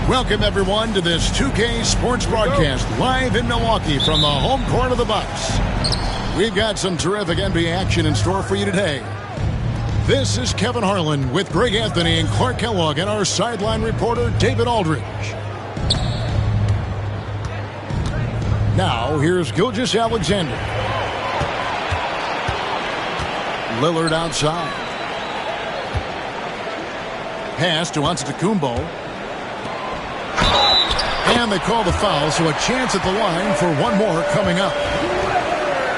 Welcome, everyone, to this 2K Sports broadcast live in Milwaukee from the home court of the Bucks. We've got some terrific NBA action in store for you today. This is Kevin Harlan with Greg Anthony and Clark Kellogg and our sideline reporter, David Aldridge. Now, here's Gilgeous-Alexander. Lillard outside. Pass to Antetokounmpo. And they call the foul, so a chance at the line for one more coming up.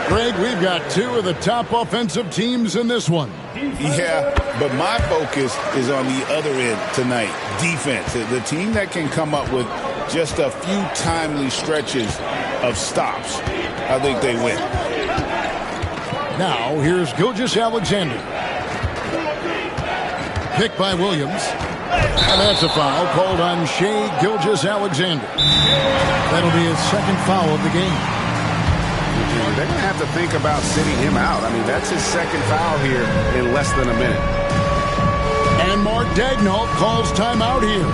Greg, we've got two of the top offensive teams in this one. Yeah, but my focus is on the other end tonight, defense. The team that can come up with just a few timely stretches of stops, I think they win. Now, here's Gilgeous-Alexander. Picked by Williams. And that's a foul called on Shai Gilgeous-Alexander. That'll be his second foul of the game. They're going to have to think about sitting him out. I mean, that's his second foul here in less than a minute. And Mark Daigneault calls timeout here.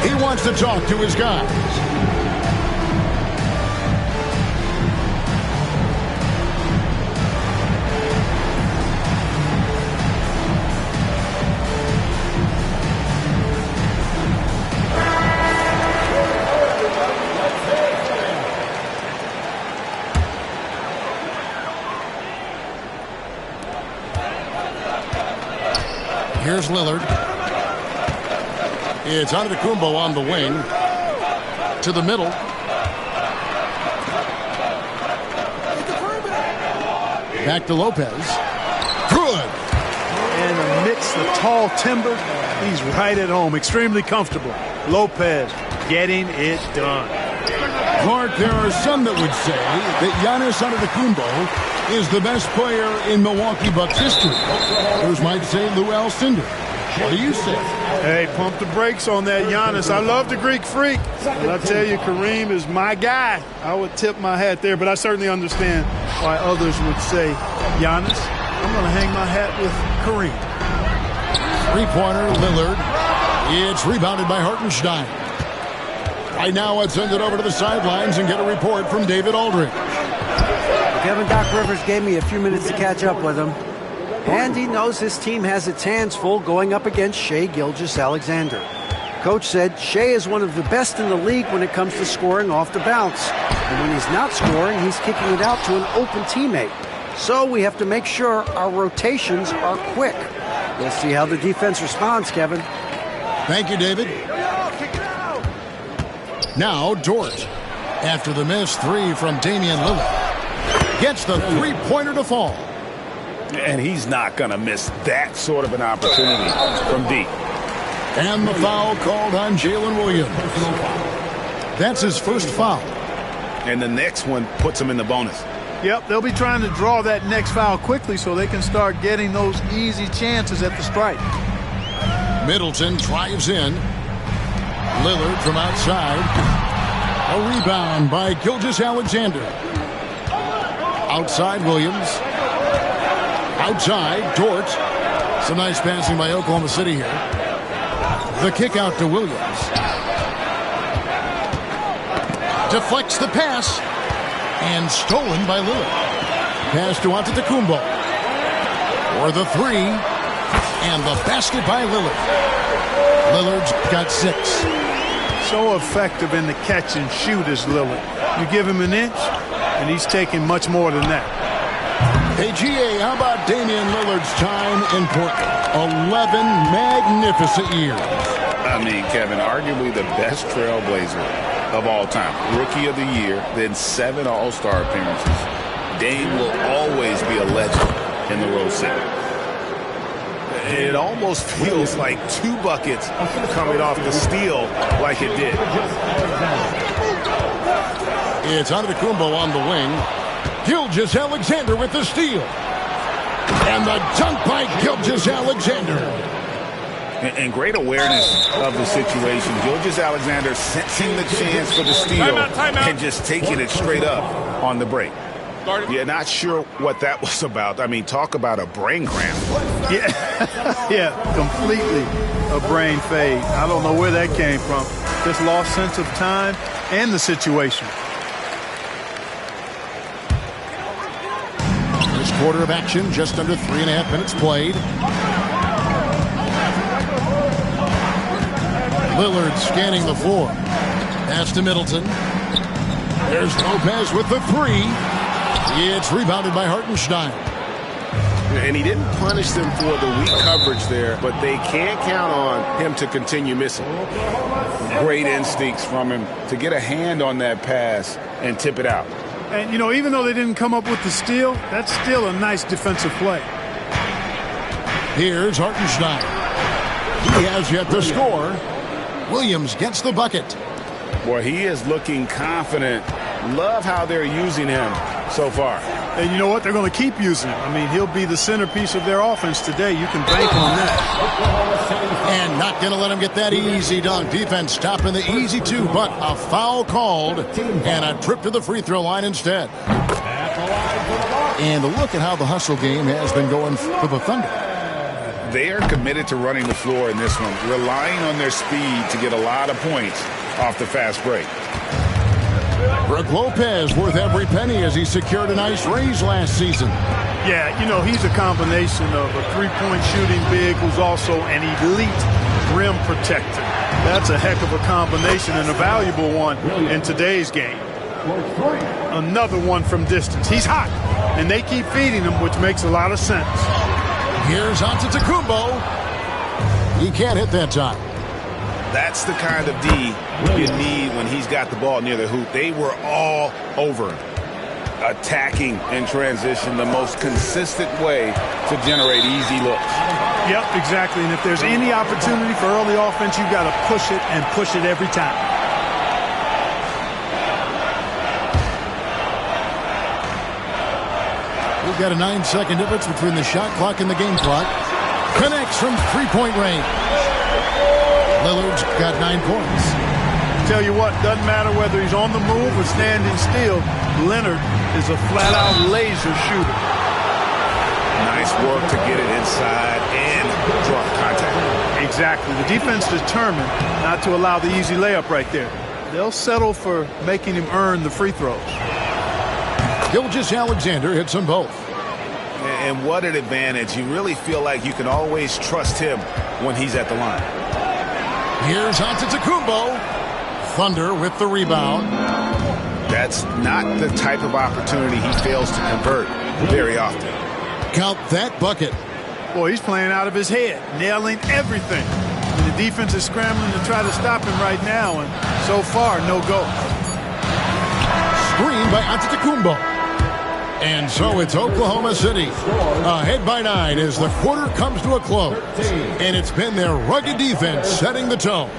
He wants to talk to his guys. Here's Lillard. It's Antetokounmpo on the wing. To the middle. Back to Lopez. Good. And amidst the tall timber, he's right at home. Extremely comfortable. Lopez getting it done. Clark, there are some that would say that Giannis Antetokounmpo is the best player in Milwaukee Bucks history. Others might say Lou Alcindor. What do you say? Hey, pump the brakes on that Giannis. I love the Greek freak. But I tell you, Kareem is my guy. I would tip my hat there, but I certainly understand why others would say, Giannis, I'm going to hang my hat with Kareem. Three-pointer, Lillard. It's rebounded by Hartenstein. Right now, let's send it over to the sidelines and get a report from David Aldridge. Kevin, Doc Rivers gave me a few minutes to catch up with him. And he knows his team has its hands full going up against Shai Gilgeous-Alexander. Coach said Shai is one of the best in the league when it comes to scoring off the bounce. And when he's not scoring, he's kicking it out to an open teammate. So we have to make sure our rotations are quick. We'll see how the defense responds, Kevin. Thank you, David. Now, Dort. After the missed three from Damian Lillard. Gets the three-pointer to fall. And he's not going to miss that sort of an opportunity from deep. And the foul called on Jalen Williams. That's his first foul. And the next one puts him in the bonus. Yep, they'll be trying to draw that next foul quickly so they can start getting those easy chances at the stripe. Middleton drives in. Lillard from outside. A rebound by Gilgeous-Alexander. Outside Williams. Outside Dort. Some nice passing by Oklahoma City here. The kick out to Williams. Deflects the pass. And stolen by Lillard. Pass to Antetokounmpo. For the three. And the basket by Lillard. Lillard's got 6. So effective in the catch and shoot is Lillard. You give him an inch, and he's taking much more than that. Hey, GA, how about Damian Lillard's time in Portland? 11 magnificent years. I mean, Kevin, arguably the best trailblazer of all time. Rookie of the year, then 7 All-Star appearances. Dame will always be a legend in the Rose City. It almost feels like 2 buckets coming off the steal like it did. It's Antetokounmpo on the wing. Gilgeous-Alexander with the steal. And the dunk by Gilgeous-Alexander. And great awareness of the situation. Gilgeous-Alexander sensing the chance for the steal and just taking it straight up on the break. Yeah, not sure what that was about. I mean, talk about a brain cramp. Yeah, yeah, completely a brain fade. I don't know where that came from. Just lost sense of time and the situation. First quarter of action, just under 3.5 minutes played. Lillard scanning the floor. Pass to Middleton. There's Lopez with the three. It's rebounded by Hartenstein. And he didn't punish them for the weak coverage there, but they can't count on him to continue missing. Great instincts from him to get a hand on that pass and tip it out. And, you know, even though they didn't come up with the steal, that's still a nice defensive play. Here's Hartenstein. He has yet to score. Williams gets the bucket. Boy, he is looking confident. Love how they're using him so far. And you know what? They're going to keep using him. I mean, he'll be the centerpiece of their offense today. You can bank on that. And not going to let him get that easy dunk. Defense stopping the easy two, but a foul called and a trip to the free throw line instead. And look at how the hustle game has been going for the Thunder. They are committed to running the floor in this one, relying on their speed to get a lot of points off the fast break. Brook Lopez worth every penny as he secured a nice raise last season. Yeah, you know, he's a combination of a three-point shooting big who's also an elite rim protector. That's a heck of a combination and a valuable one in today's game. Another one from distance. He's hot, and they keep feeding him, which makes a lot of sense. Here's Antetokounmpo. He can't hit that time. That's the kind of D you need when he's got the ball near the hoop. They were all over him. Attacking in transition, the most consistent way to generate easy looks. Yep, exactly. And if there's any opportunity for early offense, you've got to push it and push it every time. We've got a 9-second difference between the shot clock and the game clock. Connects from three-point range. Lillard's got 9 points. Tell you what, doesn't matter whether he's on the move or standing still, Leonard is a flat-out laser shooter. Nice work to get it inside and draw contact. Exactly. The defense determined not to allow the easy layup right there. They'll settle for making him earn the free throws. Gilgeous-Alexander hits them both. And what an advantage. You really feel like you can always trust him when he's at the line. Here's Antetokounmpo. Thunder with the rebound. That's not the type of opportunity he fails to convert very often. Count that bucket. Boy, he's playing out of his head, nailing everything. And the defense is scrambling to try to stop him right now, and so far, no go. Screen by Antetokounmpo. And so it's Oklahoma City ahead by 9 as the quarter comes to a close. And it's been their rugged defense setting the tone.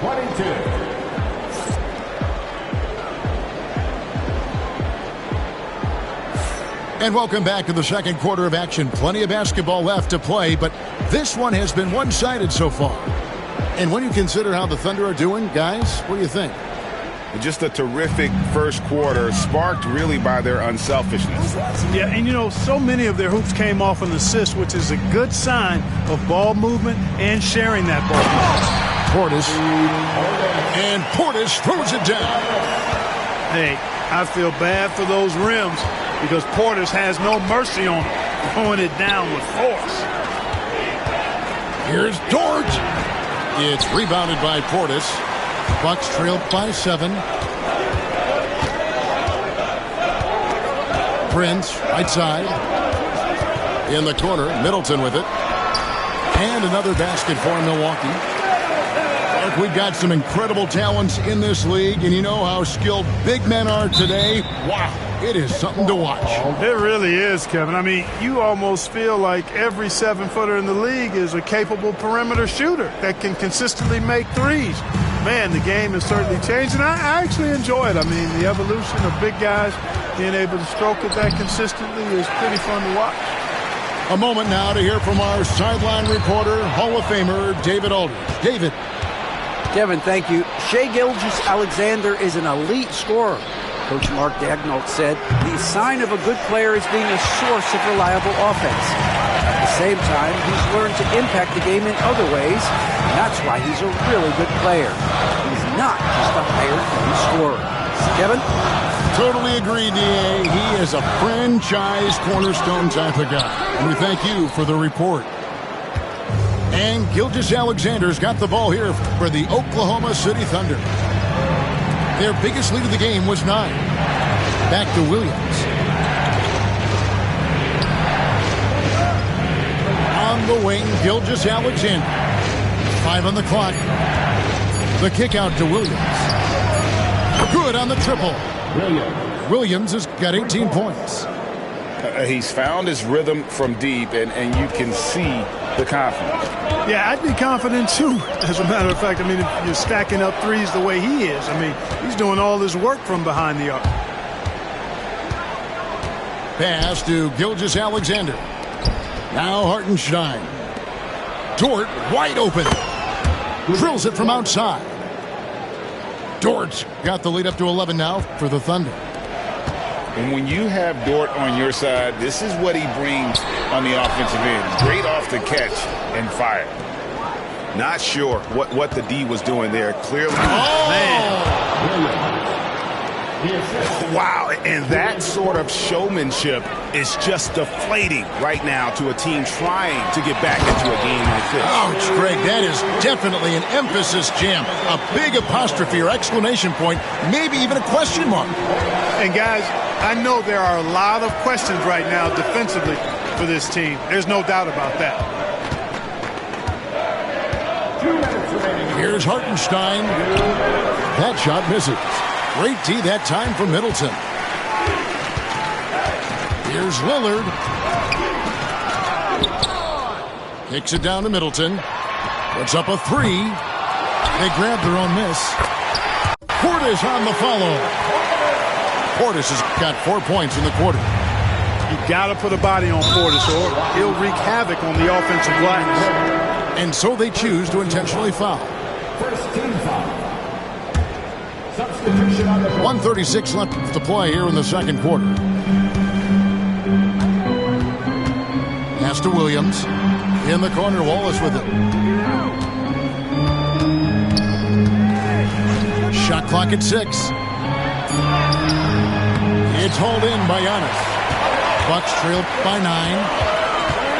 And welcome back to the second quarter of action. Plenty of basketball left to play, but this one has been one-sided so far. And when you consider how the Thunder are doing, guys, what do you think? Just a terrific first quarter, sparked really by their unselfishness. Yeah, and you know, so many of their hoops came off an assist, which is a good sign of ball movement and sharing that ball. Portis. And Portis throws it down. Hey, I feel bad for those rims because Portis has no mercy on them, throwing it down with force. Here's Dort. It's rebounded by Portis. Bucks trailed by 7. Prince, right side. In the corner, Middleton with it. And another basket for Milwaukee. Look, we've got some incredible talents in this league, and you know how skilled big men are today. Wow, it is something to watch. It really is, Kevin. I mean, you almost feel like every 7-footer in the league is a capable perimeter shooter that can consistently make threes. Man, the game has certainly changed, and I actually enjoy it. I mean, the evolution of big guys being able to stroke it that consistently is pretty fun to watch. A moment now to hear from our sideline reporter, Hall of Famer David Aldridge. David. Kevin, thank you. Shai Gilgeous-Alexander is an elite scorer. Coach Mark Daigneault said the sign of a good player is being a source of reliable offense. At the same time, he's learned to impact the game in other ways, That's why he's a really good player. He's not just a hired gun scorer. Kevin? Totally agree, D.A. He is a franchise cornerstone type of guy. And we thank you for the report. And Gilgeous-Alexander's got the ball here for the Oklahoma City Thunder. Their biggest lead of the game was 9. Back to Williams. On the wing, Gilgeous-Alexander. 5 on the clock. The kick out to Williams. Good on the triple. Williams has got 18 points. He's found his rhythm from deep, and you can see the confidence. Yeah, I'd be confident too. As a matter of fact, I mean, if you're stacking up threes the way he is, I mean, he's doing all his work from behind the arc. Pass to Gilgeous-Alexander. Now Hartenstein. Dort wide open. Drills it from outside. Dort's got the lead up to 11 now for the Thunder. And when you have Dort on your side, this is what he brings on the offensive end. Great off the catch and fire. Not sure what the D was doing there. Clearly. Oh, man. Wow, and that sort of showmanship is just deflating right now to a team trying to get back into a game like this. Ouch, Greg, that is definitely an emphasis jam. A big apostrophe or exclamation point, maybe even a question mark. And guys, I know there are a lot of questions right now defensively for this team. There's no doubt about that. Here's Hartenstein. That shot misses. Great D that time from Middleton. Here's Lillard. Kicks it down to Middleton. Puts up a 3. They grab their own miss. Portis on the follow. Portis has got 4 points in the quarter. You got to put a body on Portis or he'll wreak havoc on the offensive glass. And so they choose to intentionally foul. First team foul. 1:36 left to play here in the second quarter. Pass to Williams. In the corner, Wallace with it. Shot clock at 6. It's hauled in by Giannis. Bucks trail by 9.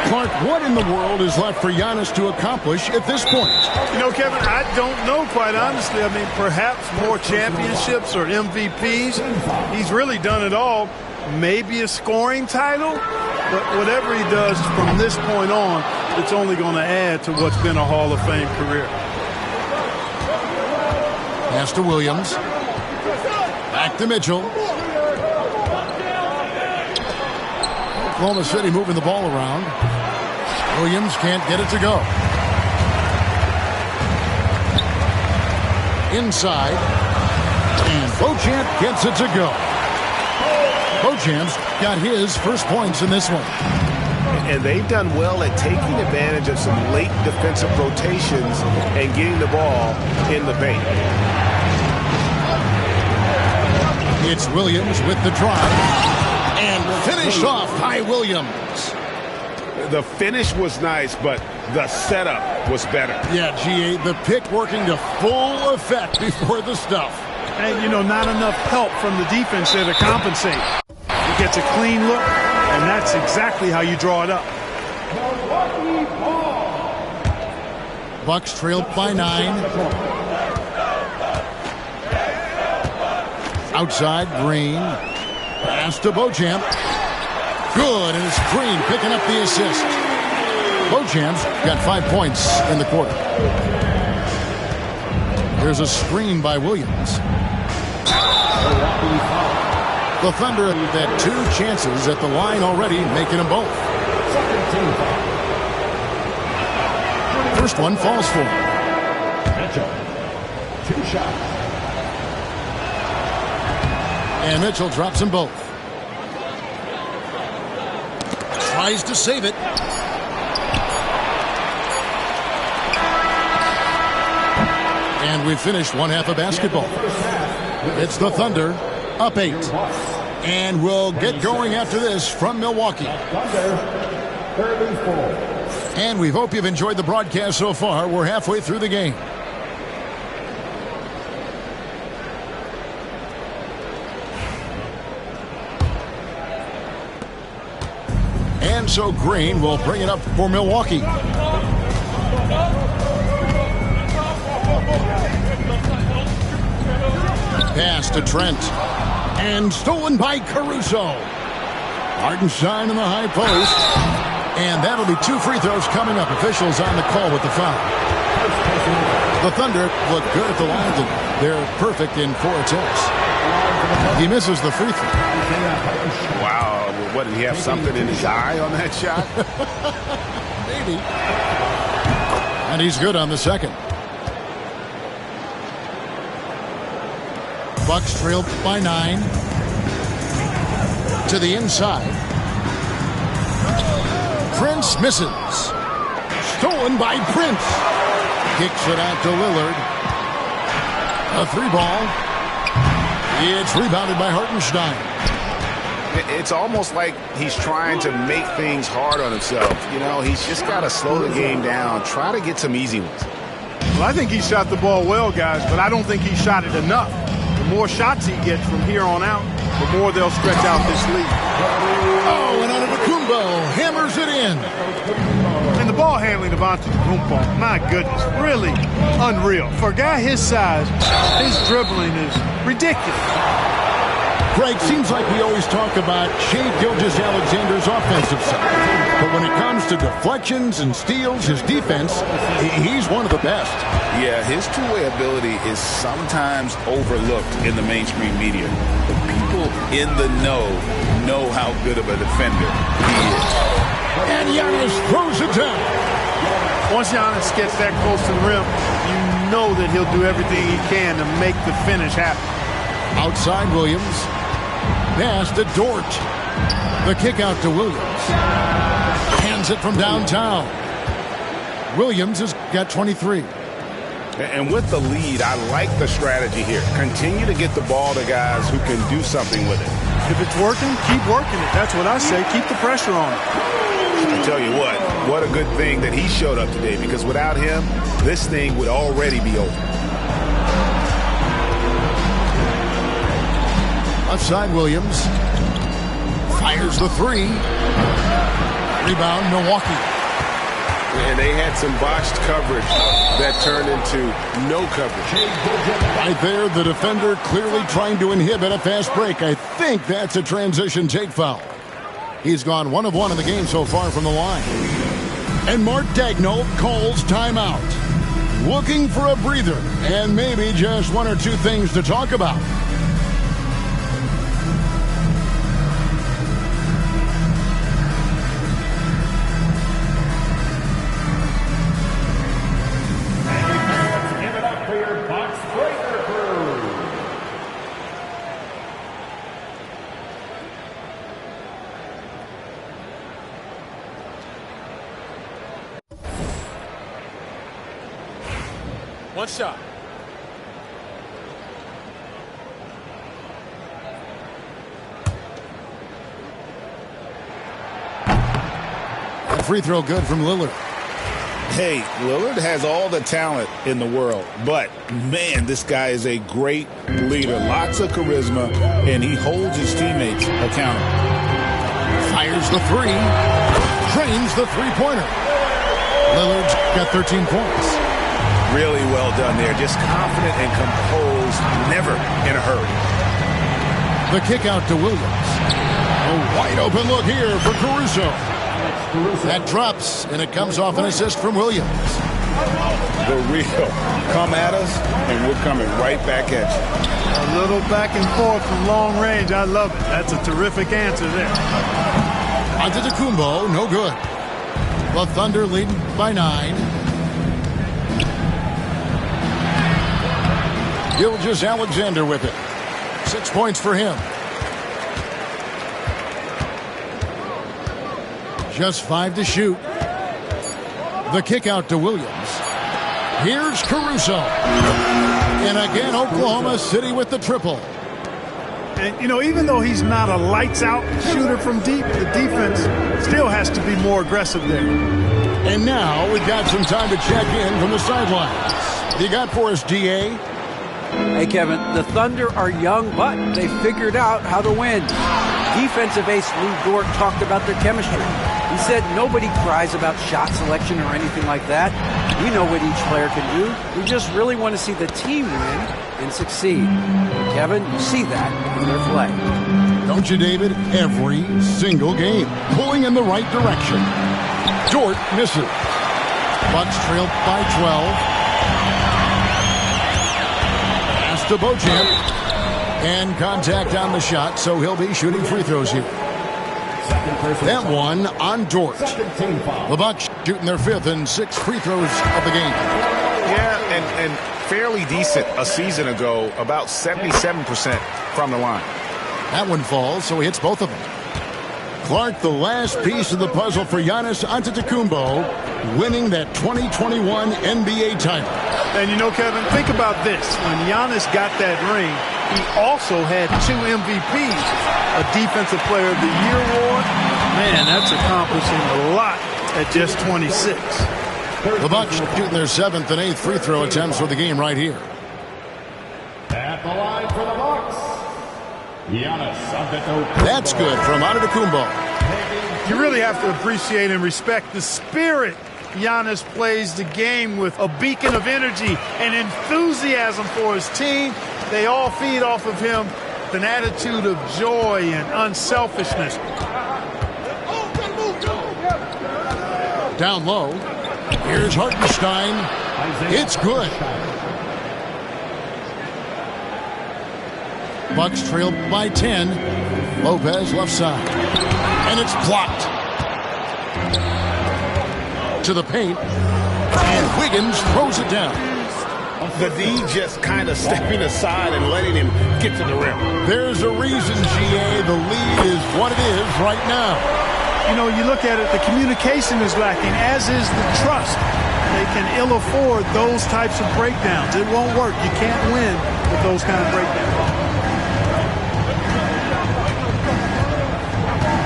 Clark, what in the world is left for Giannis to accomplish at this point? You know, Kevin, I don't know, quite honestly. I mean, perhaps more championships or MVPs. He's really done it all. Maybe a scoring title. But whatever he does from this point on, it's only going to add to what's been a Hall of Fame career. Pass to Williams. Back to Mitchell. Oklahoma City moving the ball around. Williams can't get it to go. Inside. And Beauchamp gets it to go. Beauchamp's got his first points in this one. And they've done well at taking advantage of some late defensive rotations and getting the ball in the paint. It's Williams with the drive. And finished off by Williams. The finish was nice, but the setup was better. Yeah, GA, the pick working to full effect before the stuff. And, you know, not enough help from the defense there to compensate. He gets a clean look, and that's exactly how you draw it up. Bucks trailed by 9. Outside, Green. Pass to Beauchamp. Good, and it's Green picking up the assist. Beauchamp's got 5 points in the quarter. There's a screen by Williams. The Thunder have had 2 chances at the line already, making them both. First one falls for him. Mitchell, 2 shots. And Mitchell drops them both. Tries to save it. And we've finished one half of basketball. It's the Thunder up 8. And we'll get going after this from Milwaukee. Thunder 34. And we hope you've enjoyed the broadcast so far. We're halfway through the game. And so Green will bring it up for Milwaukee. Pass to Trent. And stolen by Caruso. Hartenstein in the high post. And that'll be 2 free throws coming up. Officials on the call with the foul. The Thunder look good at the line. They're perfect in 4 attempts. He misses the free throw. Wow. What, did he have something in his eye on that shot? Maybe. And he's good on the second. Bucks trailed by 9. To the inside. Prince misses. Stolen by Prince. Kicks it out to Lillard. A 3-ball. It's rebounded by Hartenstein. It's almost like he's trying to make things hard on himself. You know, he's just got to slow the game down, try to get some easy ones. Well, I think he shot the ball well, guys, but I don't think he shot it enough. The more shots he gets from here on out, the more they'll stretch out this lead. Oh, and Antetokounmpo hammers it in. And the ball handling of Antetokounmpo, my goodness, really unreal. For a guy his size, his dribbling is ridiculous. Greg, seems like we always talk about Shai Gilgeous-Alexander's offensive side. But when it comes to deflections and steals, his defense, he's one of the best. Yeah, his two-way ability is sometimes overlooked in the mainstream media. But people in the know how good of a defender he is. And Giannis throws it down. Once Giannis gets that close to the rim, you know that he'll do everything he can to make the finish happen. Outside Williams. Pass to Dort. The kick out to Williams. Hands it from downtown. Williams has got 23. And with the lead, I like the strategy here. Continue to get the ball to guys who can do something with it. If it's working, keep working it. That's what I say. Keep the pressure on it. I tell you what a good thing that he showed up today, because without him, this thing would already be over. Outside Williams. Fires the 3. Rebound Milwaukee. And they had some botched coverage that turned into no coverage. Right there, the defender clearly trying to inhibit a fast break. I think that's a transition take foul. He's gone 1 of 1 in the game so far from the line. And Mark Daigneault calls timeout. Looking for a breather and maybe just 1 or 2 things to talk about. One shot. A free throw good from Lillard. Hey, Lillard has all the talent in the world, but, man, this guy is a great leader. Lots of charisma, and he holds his teammates accountable. Fires the 3. Drains the three-pointer. Lillard's got 13 points. Really well done there. Just confident and composed, never in a hurry. The kick out to Williams. A wide open look here for Caruso. That drops, and it comes off an assist from Williams. The real. Come at us, and we're coming right back at you. A little back and forth from long range. I love it. That's a terrific answer there. Antetokounmpo, no good. The Thunder leading by 9. Gilgeous-Alexander with it. 6 points for him. Just 5 to shoot. The kick out to Williams. Here's Caruso. And again, Oklahoma City with the triple. And, you know, even though he's not a lights-out shooter from deep, the defense still has to be more aggressive there. And now we've got some time to check in from the sidelines. You got for us, DA? Hey, Kevin, the Thunder are young, but they figured out how to win. Defensive ace Lou Dort talked about their chemistry. He said nobody cries about shot selection or anything like that. We know what each player can do. We just really want to see the team win and succeed. Kevin, you see that in their play. Don't you, David? Every single game. Pulling in the right direction. Dort misses. Bucks trail by 12. Pass to Beauchamp. And contact on the shot, so he'll be shooting free throws here. That one on Dort. The Bucks shooting their 5th and 6th free throws of the game. Yeah, and fairly decent a season ago, about 77% from the line. That one falls, so he hits both of them. Clark, the last piece of the puzzle for Giannis Antetokounmpo, winning that 2021 NBA title. And you know, Kevin, think about this. When Giannis got that ring, he also had 2 MVPs, a Defensive Player of the Year award. Man, that's accomplishing a lot at just 26. The Bucks shooting their 7th and 8th free throw attempts for the game right here. At the line for the Bucks, Giannis Antetokounmpo. That's good from Antetokounmpo. You really have to appreciate and respect the spirit Giannis plays the game with, a beacon of energy and enthusiasm for his team. They all feed off of him with an attitude of joy and unselfishness. Down low. Here's Hartenstein. It's good. Bucks trail by 10. Lopez left side. And it's blocked. To the paint. And Wiggins throws it down. The D just kind of stepping aside and letting him get to the rim. There's a reason, GA, the lead is what it is right now. You know, you look at it, the communication is lacking, as is the trust. They can ill afford those types of breakdowns. It won't work. You can't win with those kind of breakdowns.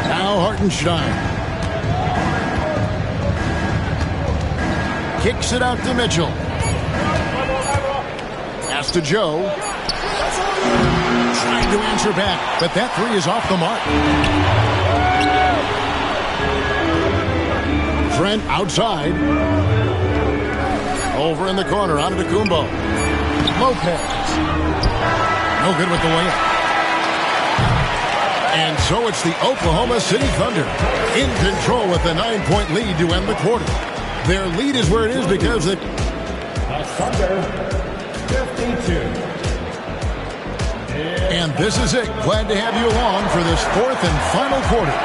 Now Hartenstein. Kicks it out to Mitchell. Pass to Joe. Trying to answer back, but that 3 is off the mark. Trent outside. Over in the corner, Antetokounmpo. Lopez. No good with the layup. And so it's the Oklahoma City Thunder in control with a 9-point lead to end the quarter. Their lead is where it is because the Thunder, 52. And this is it. Glad to have you along for this 4th and final quarter.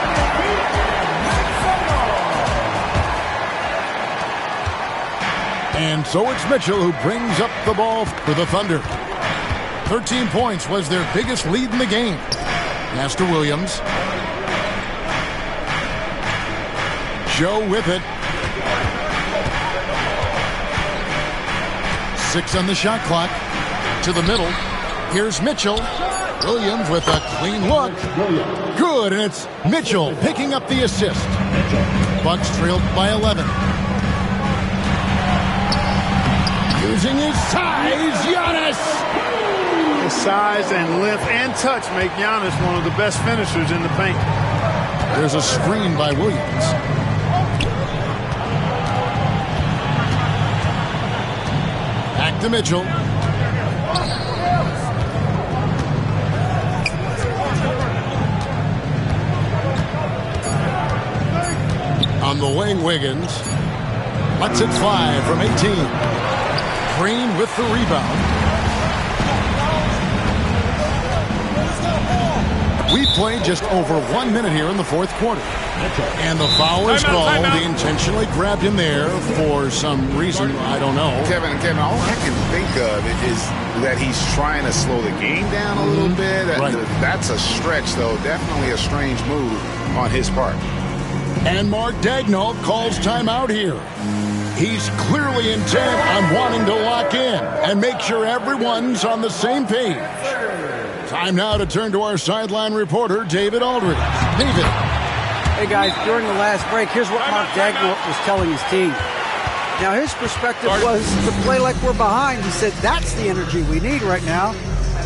And so it's Mitchell who brings up the ball for the Thunder. 13 points was their biggest lead in the game. Pass to Williams. Joe with it. 6 on the shot clock. To the middle. Here's Mitchell. Williams with a clean look. Good, and it's Mitchell picking up the assist. Bucks trailed by 11. Using his size, Giannis! His size and length and touch make Giannis one of the best finishers in the paint. There's a screen by Williams. Back to Mitchell. On the wing, Wiggins. Lets it fly from 18. Green with the rebound. We played just over 1 minute here in the 4th quarter. And the foul is called. They intentionally grabbed him there for some reason. I don't know. Kevin, all I can think of is that he's trying to slow the game down a little bit. Right. That's a stretch, though. Definitely a strange move on his part. And Mark Daigneault calls timeout here. He's clearly intent on wanting to lock in and make sure everyone's on the same page. Time now to turn to our sideline reporter, David Aldridge. David. Hey, guys, during the last break, here's what Mark Daigneault was telling his team. Now, his perspective was to play like we're behind. He said that's the energy we need right now.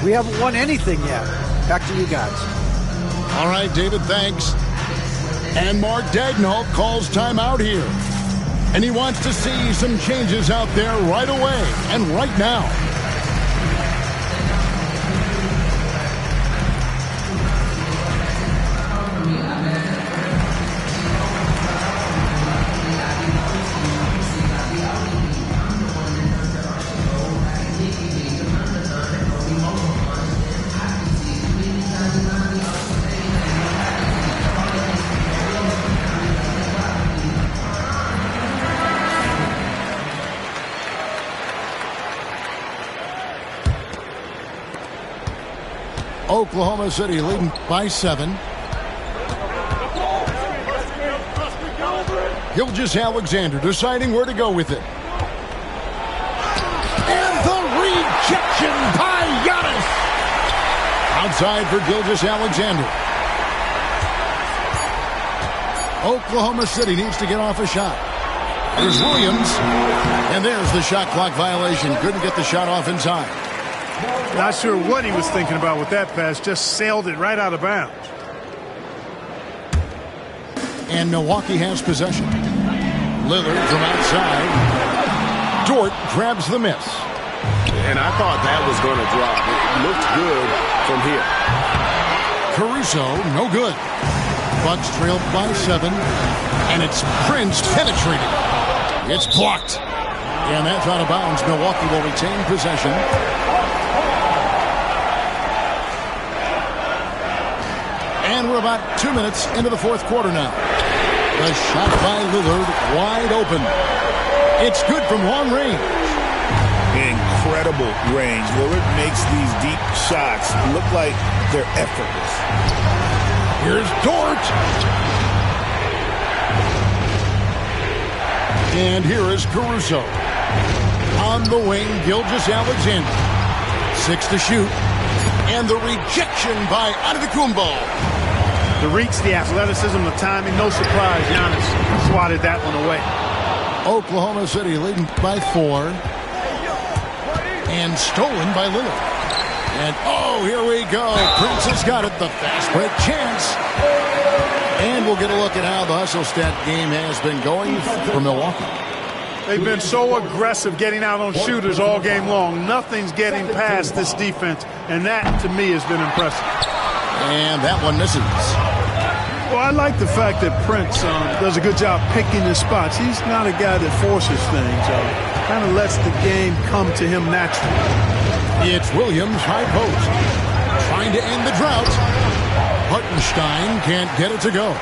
We haven't won anything yet. Back to you guys. All right, David, thanks. And Mark Daigneault calls timeout here. And he wants to see some changes out there right away and right now. Oklahoma City leading by 7. Gilgeous-Alexander deciding where to go with it. And the rejection by Giannis. Outside for Gilgeous-Alexander. Oklahoma City needs to get off a shot. There's Williams. And there's the shot clock violation. Couldn't get the shot off in time. Not sure what he was thinking about with that pass. Just sailed it right out of bounds. And Milwaukee has possession. Lillard from outside. Dort grabs the miss. And I thought that was going to drop. It looked good from here. Caruso, no good. Bucks trail by 7. And it's Prince penetrating. It's blocked. And that's out of bounds. Milwaukee will retain possession. And we're about 2 minutes into the fourth quarter now. The shot by Lillard wide open. It's good from long range. Incredible range. Lillard makes these deep shots look like they're effortless. Here's Dort. And here is Caruso. On the wing, Gilgeous-Alexander. 6 to shoot. And the rejection by Antetokounmpo. The reach, the athleticism, the timing, no surprise. Giannis swatted that one away. Oklahoma City leading by 4. And stolen by Lillard. And oh, here we go. Prince has got it. The fast break chance. And we'll get a look at how the hustle stat game has been going for Milwaukee. They've been so aggressive getting out on shooters all game long. Nothing's getting past this defense, and that, to me, has been impressive. And that one misses. Well, I like the fact that Prince does a good job picking his spots. He's not a guy that forces things. Kind of lets the game come to him naturally. It's Williams, high post. Trying to end the drought. Hartenstein can't get it to go.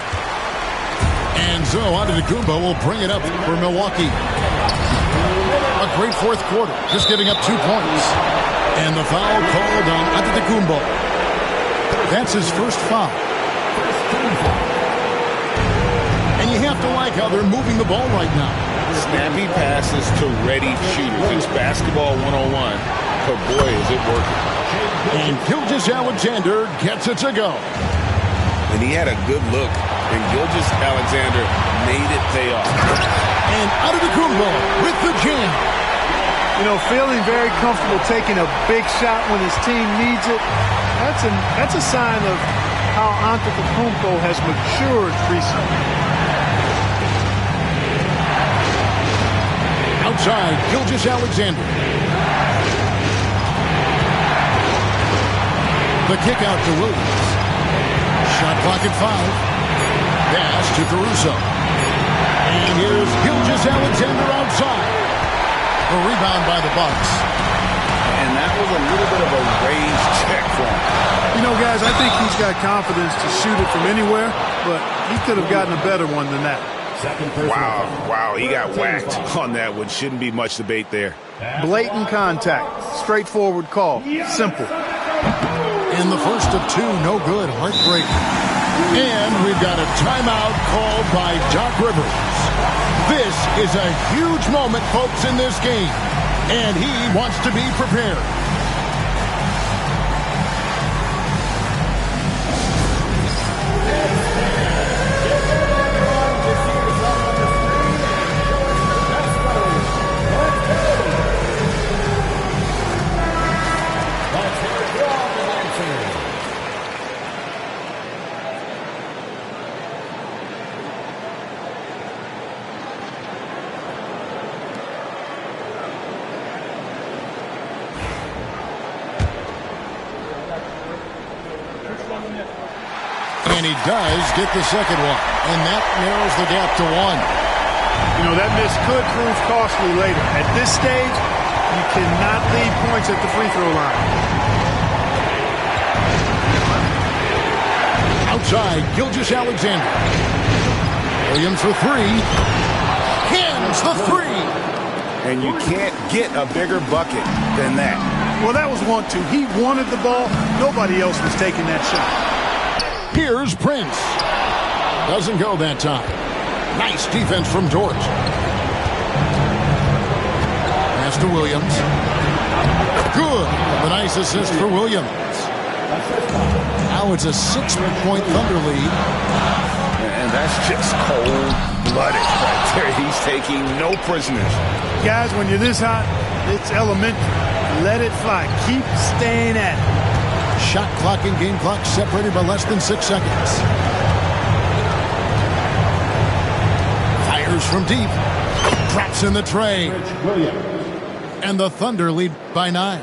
And so Antetokounmpo will bring it up for Milwaukee. A great fourth quarter, just giving up 2 points. And the foul called on Antetokounmpo. That's his first foul. And you have to like how they're moving the ball right now. Snappy passes to ready shooters. It's basketball 101. But boy, is it working. And Gilgeous-Alexander gets it to go. And he had a good look. And Gilgeous-Alexander made it pay off. And Antetokounmpo with the jam. You know, feeling very comfortable taking a big shot when his team needs it. That's a sign of how Antetokounmpo has matured recently. Outside, Gilgeous-Alexander. The kick out to Williams. Shot clock at 5. Pass to Caruso. And here's Gilgeous-Alexander outside. A rebound by the Bucks. And that was a little bit of a raised check for him. You know, guys, I think he's got confidence to shoot it from anywhere, but he could have gotten a better one than that. Wow, he got whacked on that one. Shouldn't be much debate there. Blatant contact. Straightforward call. Simple. And the first of 2, no good. Heartbreaking. And we've got a timeout called by Doc Rivers. This is a huge moment, folks, in this game. And he wants to be prepared. And he does get the second one. And that narrows the gap to 1. You know, that miss could prove costly later. At this stage, you cannot leave points at the free throw line. Outside, Gilgeous-Alexander. Williams for 3. Hands the 3. And you can't get a bigger bucket than that. Well, that was 1-2. He wanted the ball. Nobody else was taking that shot. Here's Prince. Doesn't go that time. Nice defense from Dort. Pass to Williams. Good. A nice assist for Williams. Now it's a 6-point Thunder lead. And that's just cold-blooded right there. He's taking no prisoners. Guys, when you're this hot, it's elementary. Let it fly. Keep staying at it. Shot clock and game clock separated by less than 6 seconds. Fires from deep. Drops in the tray. And the Thunder lead by 9.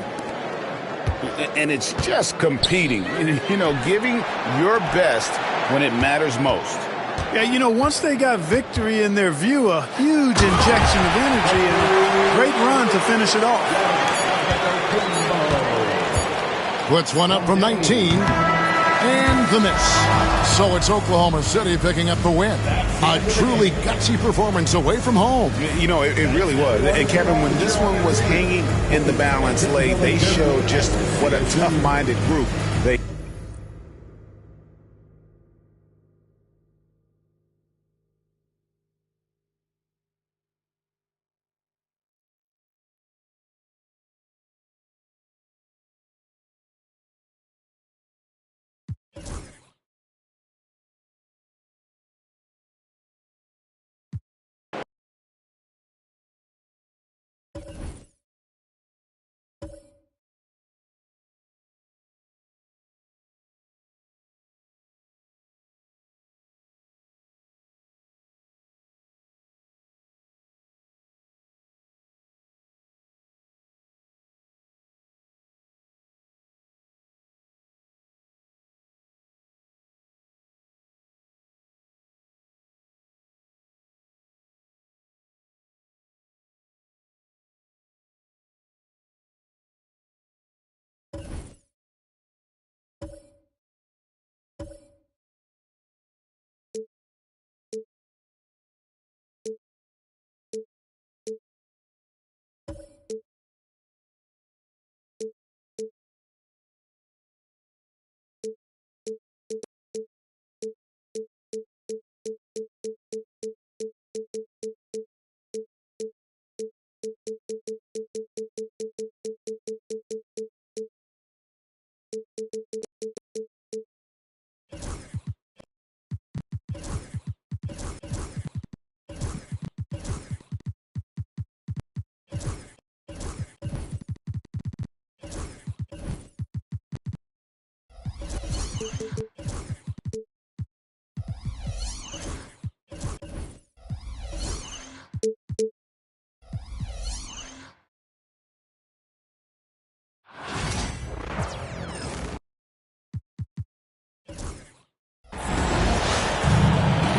And it's just competing. You know, giving your best when it matters most. Yeah, you know, once they got victory in their view, a huge injection of energy and a great run to finish it off. Puts one up from 19. And the miss. So it's Oklahoma City picking up the win. A truly gutsy performance away from home. You know, it really was. And Kevin, when this one was hanging in the balance late, they showed just what a tough-minded group they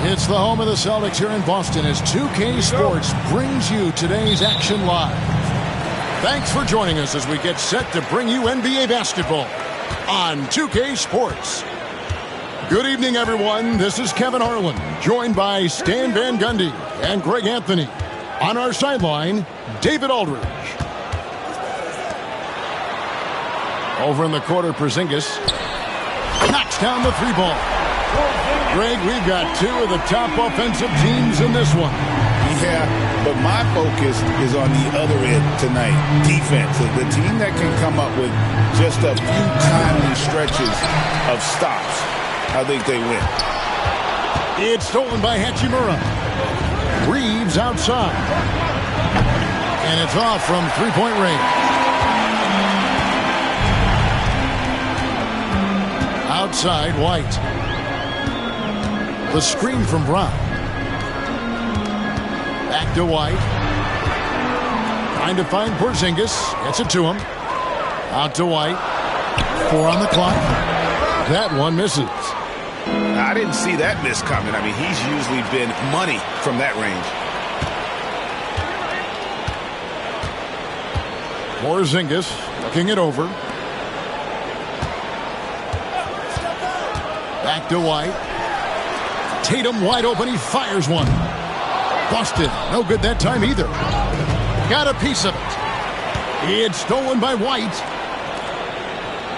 It's the home of the Celtics here in Boston as 2K Sports brings you today's action live. Thanks for joining us as we get set to bring you NBA basketball on 2K Sports. Good evening, everyone. This is Kevin Harlan, joined by Stan Van Gundy and Greg Anthony. On our sideline, David Aldridge. Over in the corner, Porzingis knocks down the 3-ball. Greg, we've got 2 of the top offensive teams in this one. Yeah, but my focus is on the other end tonight, defense. The team that can come up with just a few timely stretches of stops, I think they win. It's stolen by Hachimura. Reeves outside. And it's off from 3-point range. Outside, White. The screen from Brown. Back to White. Trying to find Porzingis. Gets it to him. Out to White. 4 on the clock. That one misses. I didn't see that miss coming. I mean, he's usually been money from that range. Porzingis looking it over. Back to White. Tatum wide open. He fires one. Busted. No good that time either. Got a piece of it. It's stolen by White.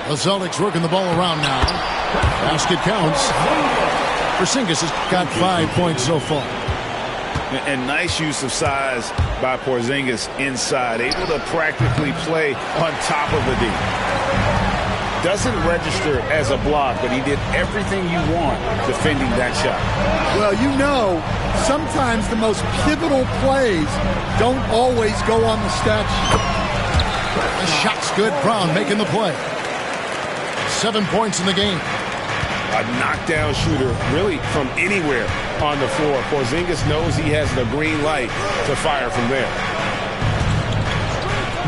The Celtics working the ball around now. Basket counts. Porzingis has got 5 points so far. And nice use of size by Porzingis inside. Able to practically play on top of the D. Doesn't register as a block, but he did everything you want defending that shot. Well, you know, sometimes the most pivotal plays don't always go on the stat sheet. The shot's good. Brown making the play. 7 points in the game. A knockdown shooter, really from anywhere on the floor. Porzingis knows he has the green light to fire from there.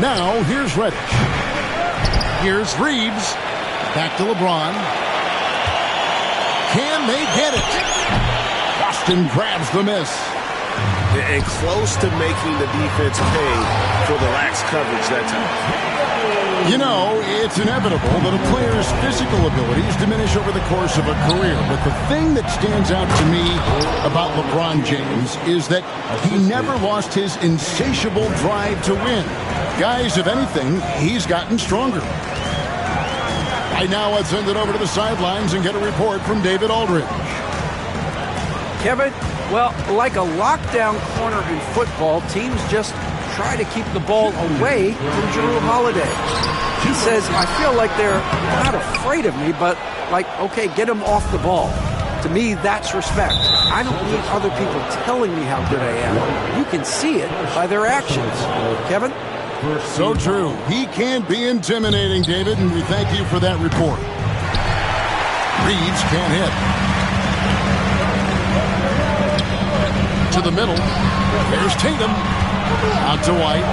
Now, here's Reddish. Here's Reeves. Back to LeBron. Can they get it? Boston grabs the miss. And close to making the defense pay for the lax coverage that time. You know, it's inevitable that a player's physical abilities diminish over the course of a career. But the thing that stands out to me about LeBron James is that he never lost his insatiable drive to win. Guys, if anything, he's gotten stronger. Right now, let's send it over to the sidelines and get a report from David Aldridge. Kevin, well, like a lockdown corner in football, teams just try to keep the ball away from Jrue Holiday. He says, I feel like they're not afraid of me, but like, okay, get him off the ball. To me, that's respect. I don't need other people telling me how good I am. You can see it by their actions. Kevin? So true. He can be intimidating, David, and we thank you for that report. Reeves can't hit. To the middle. There's Tatum. Out to White.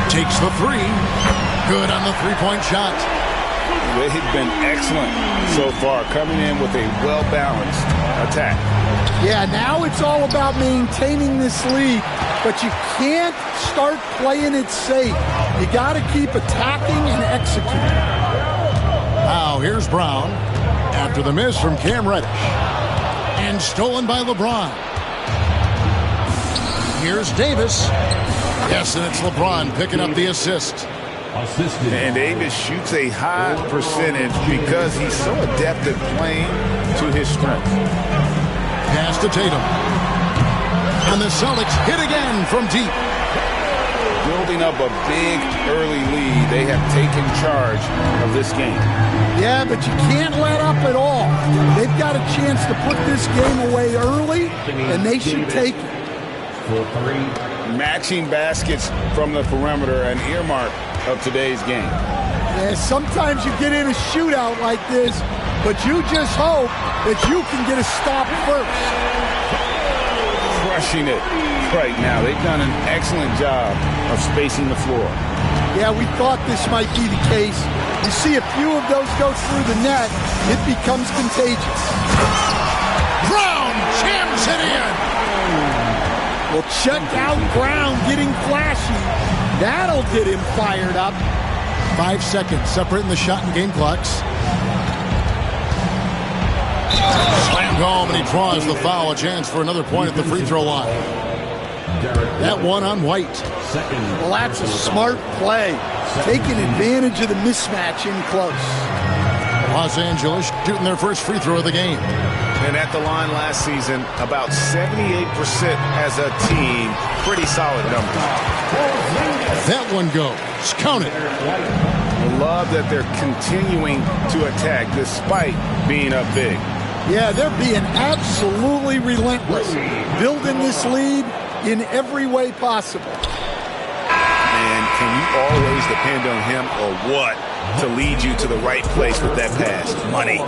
Takes the three. Good on the three-point shot. They've been excellent so far, coming in with a well-balanced attack. Yeah, now it's all about maintaining this lead, but you can't start playing it safe. You got to keep attacking and executing. Now here's Brown after the miss from Cam Reddish. And stolen by LeBron. Here's Davis. Yes, and it's LeBron picking up the assist. And Davis shoots a high percentage because he's so adept at playing to his strength. Pass to Tatum. And the Celtics hit again from deep. Building up a big early lead. They have taken charge of this game. Yeah, but you can't let up at all. They've got a chance to put this game away early, and they should take it. Matching baskets from the perimeter, an earmark of today's game. Yeah, sometimes you get in a shootout like this, but you just hope that you can get a stop first. Crushing it right now. They've done an excellent job of spacing the floor. Yeah, we thought this might be the case. You see a few of those go through the net, it becomes contagious. Brown jams it in. Well, check out Brown getting flashy. That'll get him fired up. 5 seconds separating the shot and game clocks. Slammed home, and he draws the foul. A chance for another point at the free throw line. That one on White. Well, that's a smart play. Taking advantage of the mismatch in close. Los Angeles shooting their first free throw of the game. And at the line last season, about 78% as a team. Pretty solid numbers. That one goes. Count it. I love that they're continuing to attack despite being up big. Yeah, they're being absolutely relentless. Building this lead in every way possible. And can you always depend on him or what to lead you to the right place with that pass? Money.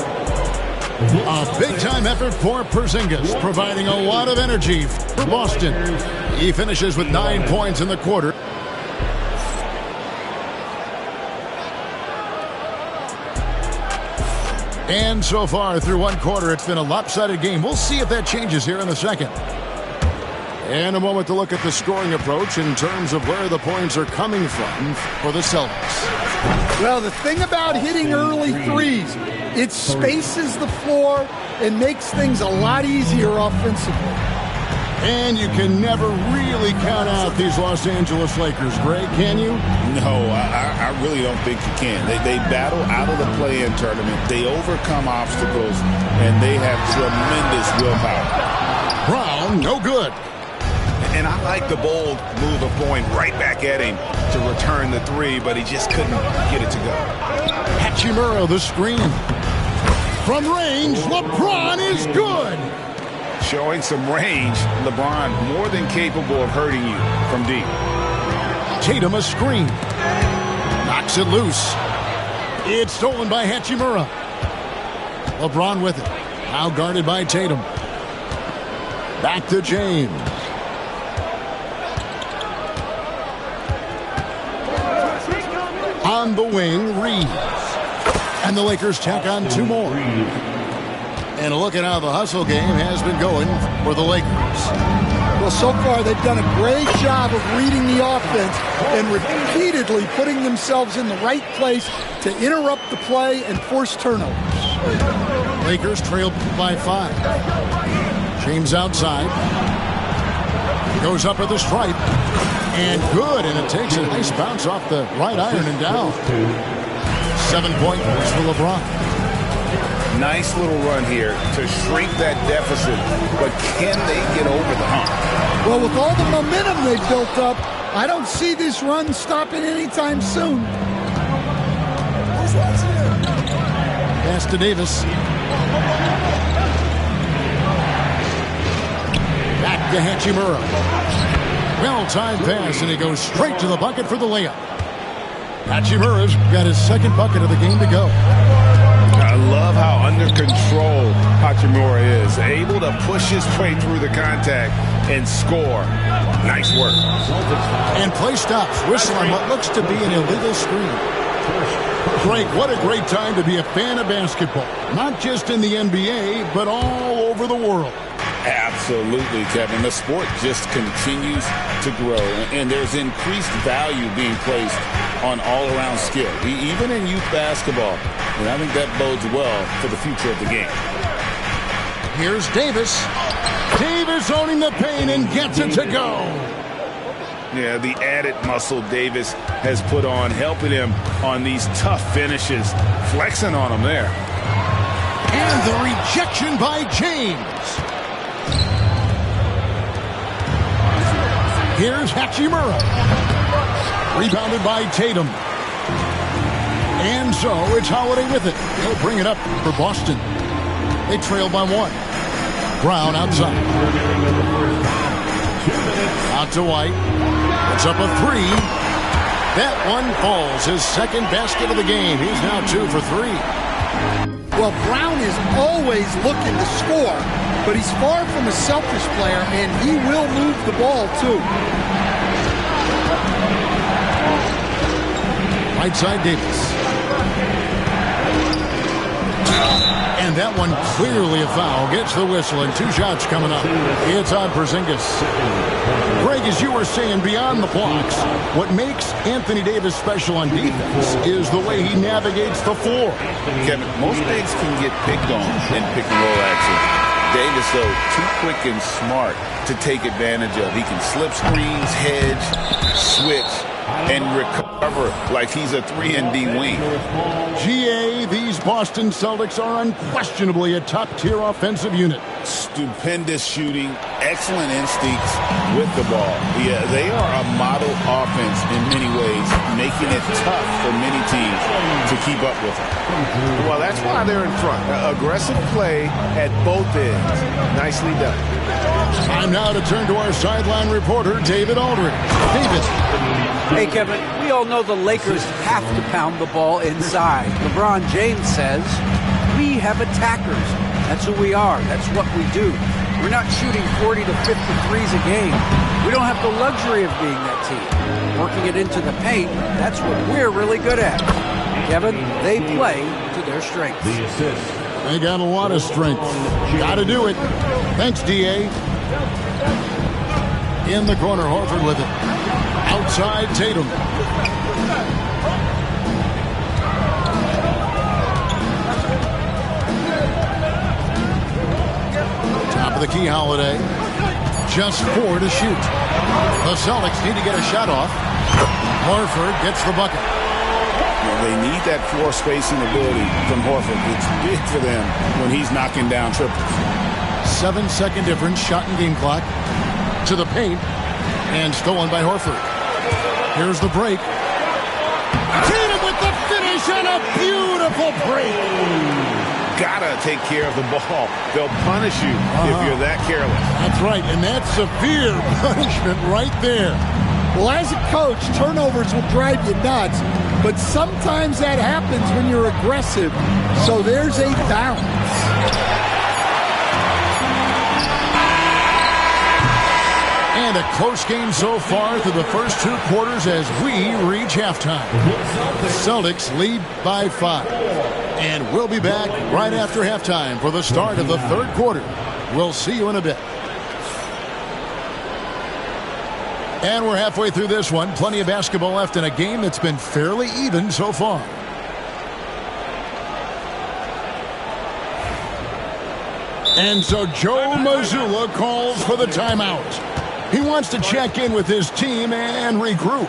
A big-time effort for Porzingis, providing a lot of energy for Boston. He finishes with 9 points in the quarter. And so far through one quarter, it's been a lopsided game. We'll see if that changes here in a second. And a moment to look at the scoring approach in terms of where the points are coming from for the Celtics. Well, the thing about hitting early threes, it spaces the floor and makes things a lot easier offensively. And you can never really count out these Los Angeles Lakers, Greg, can you? No, I really don't think you can. They battle out of the play-in tournament. They overcome obstacles, and they have tremendous willpower. Brown, no good. And I like the bold move of going right back at him to return the three, but he just couldn't get it to go. Hachimura, the screen. From range, LeBron is good. Showing some range, LeBron more than capable of hurting you from deep. Tatum a screen. Knocks it loose. It's stolen by Hachimura. LeBron with it. Now guarded by Tatum. Back to James. On the wing, Reeves. And the Lakers tack on two more. And look at how the hustle game has been going for the Lakers. Well, so far they've done a great job of reading the offense and repeatedly putting themselves in the right place to interrupt the play and force turnovers. Lakers trail by 5. James outside. Goes up with the stripe. And good, and it takes a nice bounce off the right iron and down. 7-point boost for LeBron. Nice little run here to shrink that deficit, but can they get over the hump? Well, with all the momentum they've built up, I don't see this run stopping anytime soon. Pass to Davis. Back to Hachimura. Well-timed pass, and he goes straight to the bucket for the layup. Hachimura's got his second bucket of the game to go. I love how under control Hachimura is. Able to push his way through the contact and score. Nice work. And play stops. Whistle on what looks to be an illegal screen. Greg, what a great time to be a fan of basketball. Not just in the NBA, but all over the world. Absolutely, Kevin. The sport just continues to grow, and there's increased value being placed on all-around skill, even in youth basketball. And I think that bodes well for the future of the game. Here's Davis. Davis owning the paint and gets it to go. Yeah, the added muscle Davis has put on, helping him on these tough finishes, flexing on him there. And the rejection by James. Here's Hachimura. Rebounded by Tatum. And so it's Holiday with it. He'll bring it up for Boston. They trail by 1. Brown outside. Out to White. It's up a 3. That one falls. His second basket of the game. He's now 2 for 3. Well, Brown is always looking to score, but he's far from a selfish player, and he will move the ball, too. Right side Davis. And that one clearly a foul. Gets the whistle, and 2 shots coming up. It's on Porzingis. Greg, as you were saying, beyond the blocks, what makes Anthony Davis special on defense is the way he navigates the floor. Kevin, most bigs can get picked on in pick-and-roll action. Davis, though, too quick and smart to take advantage of. He can slip screens, hedge, switch, and recover like he's a 3-and-D wing. GA, these Boston Celtics are unquestionably a top-tier offensive unit. Stupendous shooting, excellent instincts with the ball. Yeah, they are a model offense in many ways, making it tough for many teams to keep up with them. Well, that's why they're in front. Aggressive play at both ends. Nicely done. Time now to turn to our sideline reporter, David Aldridge. David. Hey, Kevin, we all know the Lakers have to pound the ball inside. LeBron James says, we have attackers. That's who we are. That's what we do. We're not shooting 40 to 50 threes a game. We don't have the luxury of being that team. Working it into the paint, that's what we're really good at. Kevin, they play to their strengths. The assist They got a lot of strength. Got to do it. Thanks, D.A. In the corner, Horford with it. Outside, Tatum. Top of the key, Holiday. Just 4 to shoot. The Celtics need to get a shot off. Horford gets the bucket. They need that floor spacing ability from Horford. It's big for them when he's knocking down triples. 7-second difference, shot and game clock. To the paint, and stolen by Horford. Here's the break. Tatum with the finish and a beautiful break. Gotta take care of the ball. They'll punish you if you're that careless. That's right, and that's severe punishment right there. Well, as a coach, turnovers will drive you nuts, but sometimes that happens when you're aggressive. So there's a balance. And a close game so far through the first 2 quarters as we reach halftime. The Celtics lead by 5. And we'll be back right after halftime for the start of the 3rd quarter. We'll see you in a bit. And we're halfway through this one. Plenty of basketball left in a game that's been fairly even so far. And so Joe Mazzulla calls for the timeout. He wants to check in with his team and regroup.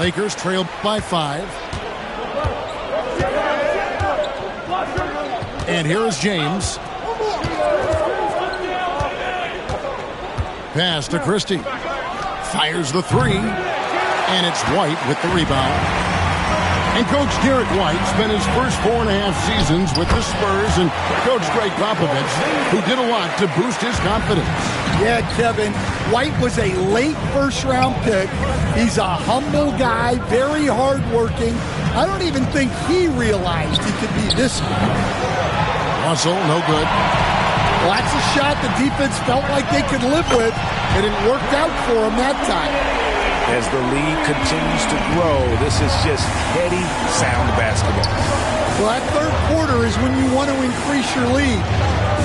Lakers trail by 5. And here is James. Pass to Christie. Fires the 3. And it's White with the rebound. And Coach Derek White spent his first 4.5 seasons with the Spurs and Coach Greg Popovich, who did a lot to boost his confidence. Yeah, Kevin, White was a late first-round pick. He's a humble guy, very hardworking. I don't even think he realized he could be this good. Russell, no good. Well, that's a shot the defense felt like they could live with, and it worked out for them that time. As the lead continues to grow, this is just heady, sound basketball. Well, that 3rd quarter is when you want to increase your lead.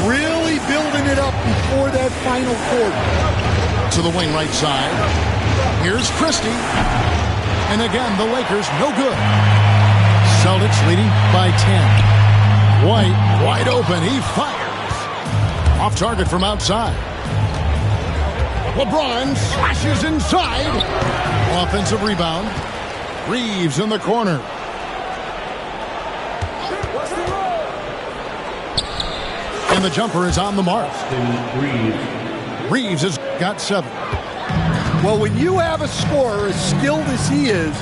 Really building it up before that final quarter. To the wing right side. Here's Christie. And again, the Lakers no good. Celtics leading by 10. White wide open. He fires. Off target from outside. LeBron slashes inside. Offensive rebound. Reeves in the corner. And the jumper is on the mark. Reeves has got 7. Well, when you have a scorer as skilled as he is,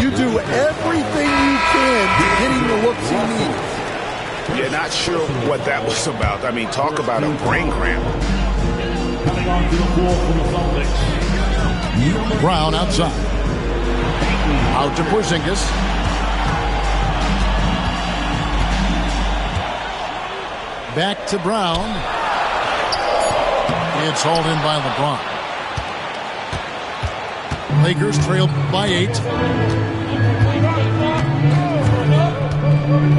you do everything you can to get him the looks he needs. Yeah, not sure what that was about. I mean, talk about a brain cramp. Coming onto the floor from the Celtics. Brown outside. Out to Porzingis. Back to Brown. It's hauled in by LeBron. Lakers trail by 8.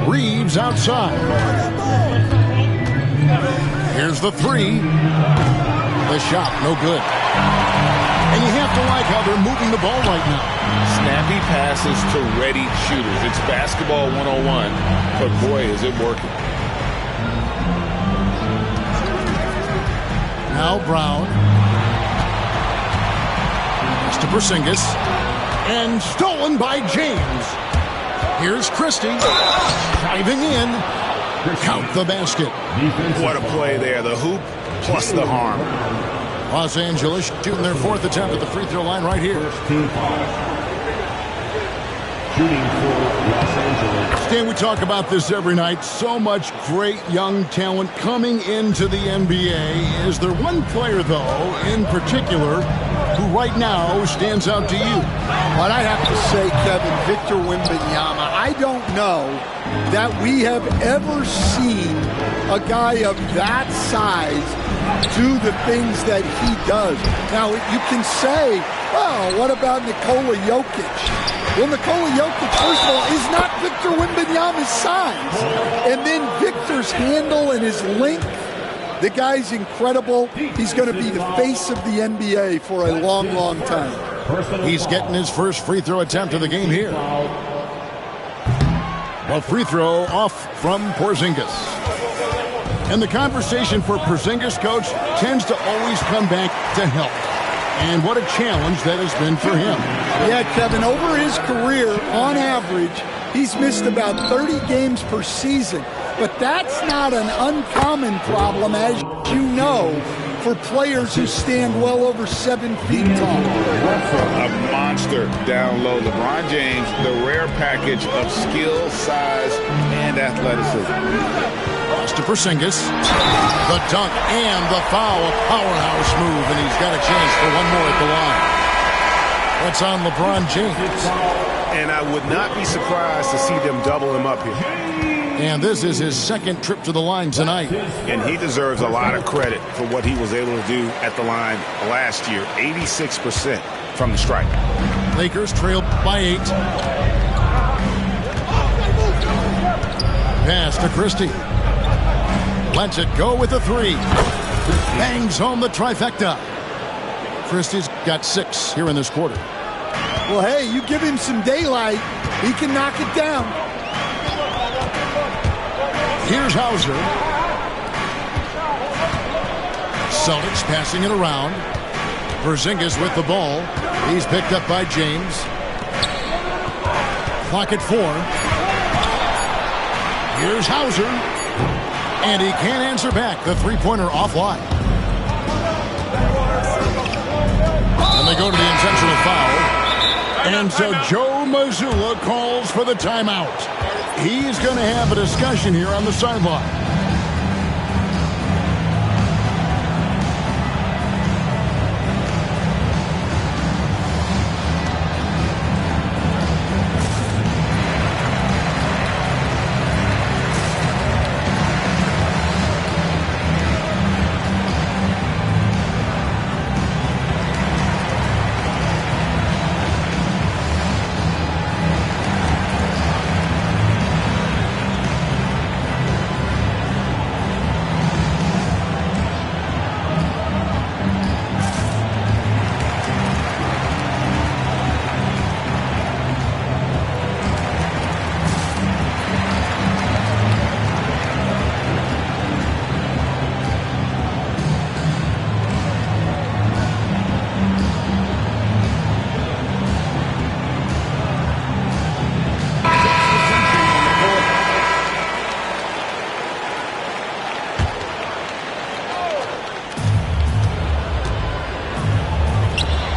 Reeves outside. Here's the 3. The shot, no good. And you have to like how they're moving the ball right now. Snappy passes to ready shooters. It's basketball 101, but boy, is it working. Now Brown. to Porzingis. And stolen by James. Here's Christie. Driving in. Count the basket. What a play there. The hoop plus the harm. Los Angeles shooting their 4th attempt at the free throw line right here. Team foul. Shooting for Los Angeles. Stan, we talk about this every night. So much great young talent coming into the NBA. Is there one player, though, in particular, who right now stands out to you? What I have to say, Kevin, Victor Wembanyama, I don't know that we have ever seen a guy of that size do the things that he does. Now, you can say, well, what about Nikola Jokic? Well, Nikola Jokic, first of all, is not Victor Wembanyama's size. And then Victor's handle and his length, the guy's incredible. He's going to be the face of the NBA for a long, long time. He's getting his first free throw attempt of the game here. A free throw off from Porzingis. And the conversation for Porzingis, coach, tends to always come back to health. And what a challenge that has been for him. Yeah, Kevin, over his career, on average, he's missed about 30 games per season. But that's not an uncommon problem, as you know, for players who stand well over 7 feet tall. A monster down low. LeBron James, the rare package of skill, size, and athleticism. Pass to Porzingis. The dunk and the foul. A powerhouse move, and he's got a chance for one more at the line. That's on LeBron James. And I would not be surprised to see them double him up here. And this is his 2nd trip to the line tonight. And he deserves a lot of credit for what he was able to do at the line last year. 86% from the stripe. Lakers trail by 8. Pass to Christie. Lets it go with a 3. Bangs home the trifecta. Christie's got 6 here in this quarter. Well, hey, you give him some daylight, he can knock it down. Here's Hauser. Celtics passing it around. Porzingis with the ball. He's picked up by James. Clock at 4. Here's Hauser. And he can't answer back. The three-pointer offline. And they go to the intentional foul. And so Joe Mazzulla calls for the timeout. He's going to have a discussion here on the sideline.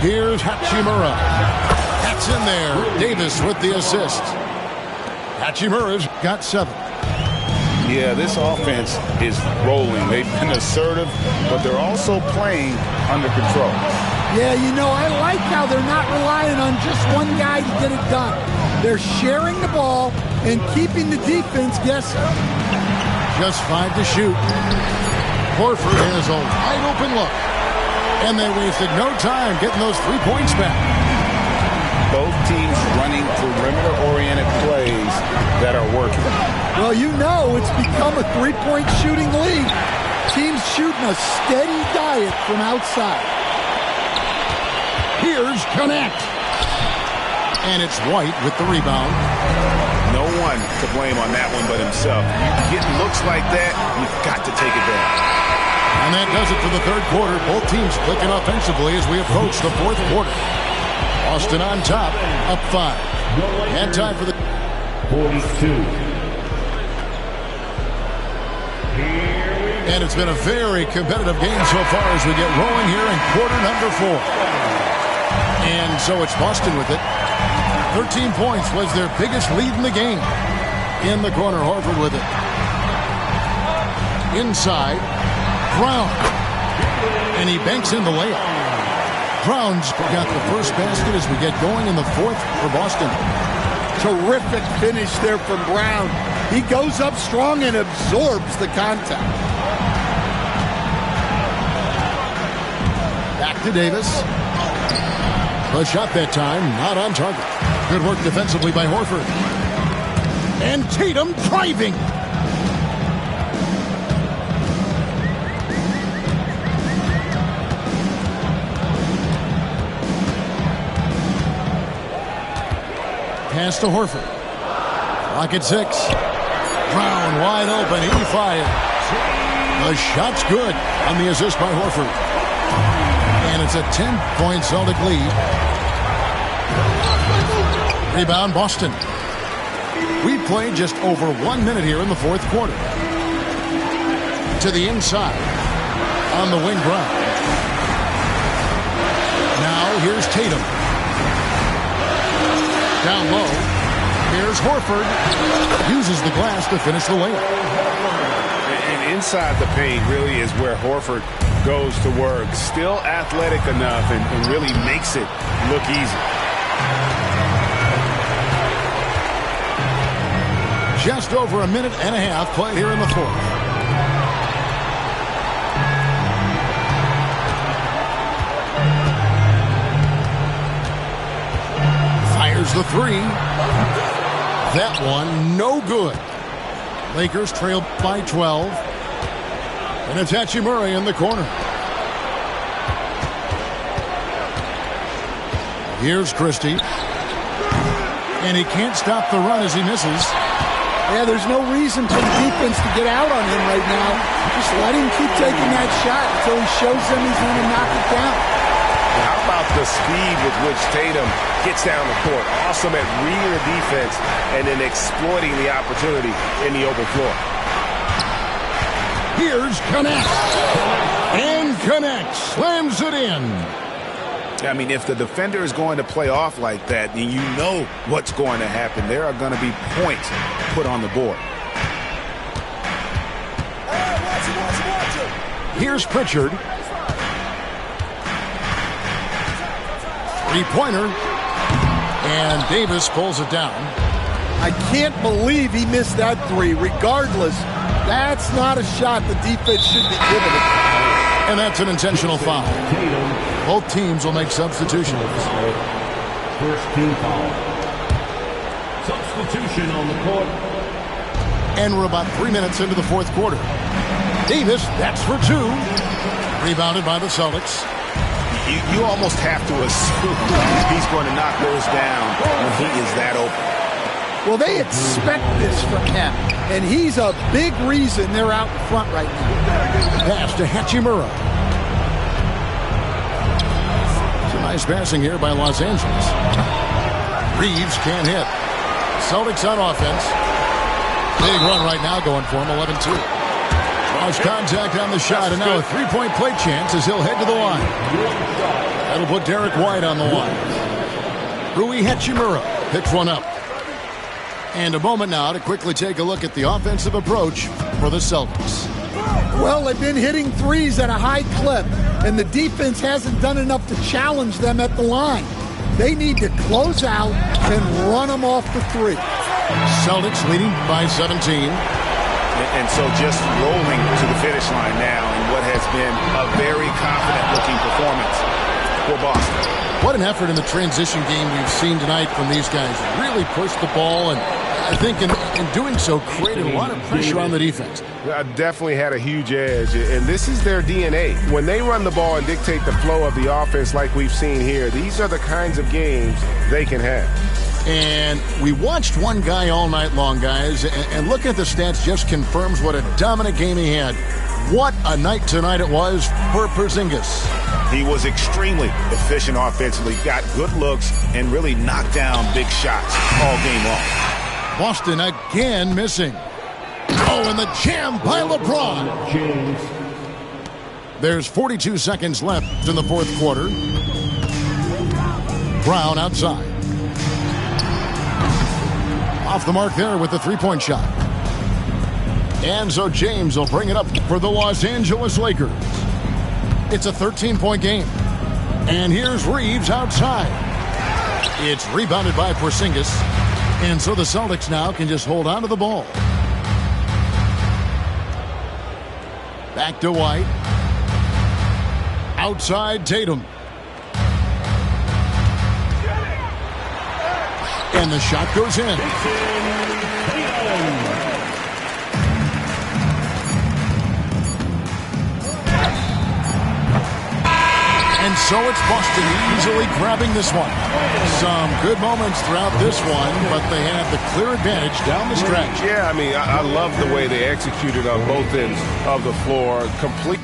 Here's Hachimura. That's in there. Davis with the assist. Hachimura's got 7. Yeah, this offense is rolling. They've been assertive, but they're also playing under control. Yeah, you know, I like how they're not relying on just one guy to get it done. They're sharing the ball and keeping the defense guessing. Just 5 to shoot. Horford has a wide open look. And they wasted no time getting those 3 points back. Both teams running perimeter-oriented plays that are working. Well, you know it's become a three-point shooting league. Teams shooting a steady diet from outside. Here's Connect. And it's White with the rebound. No one to blame on that one but himself. You get looks like that, you've got to take it down. And that does it for the third quarter. Both teams clicking offensively as we approach the fourth quarter. Boston on top, up 5. And time for the 42. And it's been a very competitive game so far as we get rolling here in quarter number 4. And so it's Boston with it. 13 points was their biggest lead in the game. In the corner, Horford with it. Inside, Brown. And he banks in the layup. Brown's got the first basket as we get going in the 4th for Boston. Terrific finish there from Brown. He goes up strong and absorbs the contact. Back to Davis. A shot that time, not on target. Good work defensively by Horford. And Tatum driving. Pass to Horford. Clock at 6. Brown wide open. He fires. The shot's good on the assist by Horford. And it's a 10-point Celtic lead. Rebound Boston. We played just over 1 minute here in the 4th quarter. To the inside. On the wing, Brown. Now here's Tatum. Down low. Here's Horford. Uses the glass to finish the layup. And inside the paint really is where Horford goes to work. Still athletic enough and really makes it look easy. Just over a minute and a half played here in the 4th. Fires the 3. That one, no good. Lakers trail by 12. And it's Hachimura in the corner. Here's Christie. And he can't stop the run as he misses. Yeah, there's no reason for the defense to get out on him right now. Just let him keep taking that shot until he shows them he's going to knock it down. How about the speed with which Tatum gets down the court? Awesome at reading the defense and then exploiting the opportunity in the open floor. Here's Connect. And Connect slams it in. I mean, if the defender is going to play off like that, then you know what's going to happen. There are going to be points put on the board. Here's Pritchard. Three-pointer. And Davis pulls it down. I can't believe he missed that 3. Regardless, that's not a shot the defense should be giving it. And that's an intentional foul. Both teams will make substitutions. First team foul. Substitution on the court. And we're about 3 minutes into the 4th quarter. Davis, that's for 2. Rebounded by the Celtics. You almost have to assume he's going to knock those down when he is that open. Well, they expect this from him, and he's a big reason they're out in front right now. Pass to Hachimura. It's a nice passing here by Los Angeles. Reeves can't hit. Celtics on offense. Big run right now going for him, 11-2. Lost contact on the shot, and now a three-point play chance as he'll head to the line. That'll put Derek White on the line. Rui Hachimura picks one up. And a moment now to quickly take a look at the offensive approach for the Celtics. Well, they've been hitting threes at a high clip, and the defense hasn't done enough to challenge them at the line. They need to close out and run them off the 3. Celtics leading by 17. And so just rolling to the finish line now in what has been a very confident-looking performance for Boston. What an effort in the transition game we've seen tonight from these guys. Really pushed the ball, and I think in doing so created a lot of pressure on the defense. Definitely had a huge edge, and this is their DNA. When they run the ball and dictate the flow of the offense like we've seen here, these are the kinds of games they can have. And we watched one guy all night long, guys, and looking at the stats just confirms what a dominant game he had. What a night tonight it was for Porzingis. He was extremely efficient offensively, got good looks, and really knocked down big shots all game long. Boston again missing. Oh, and the jam by LeBron. James. There's 42 seconds left in the fourth quarter. Brown outside. Off the mark there with the three-point shot. And so James will bring it up for the Los Angeles Lakers. It's a 13-point game. And here's Reeves outside. It's rebounded by Porzingis. And so the Celtics now can just hold on to the ball. Back to White. Outside Tatum. And the shot goes in. And so it's Boston easily grabbing this one. Some good moments throughout this one, but they have the clear advantage down the stretch. Yeah, I mean, I love the way they executed on both ends of the floor. Complete.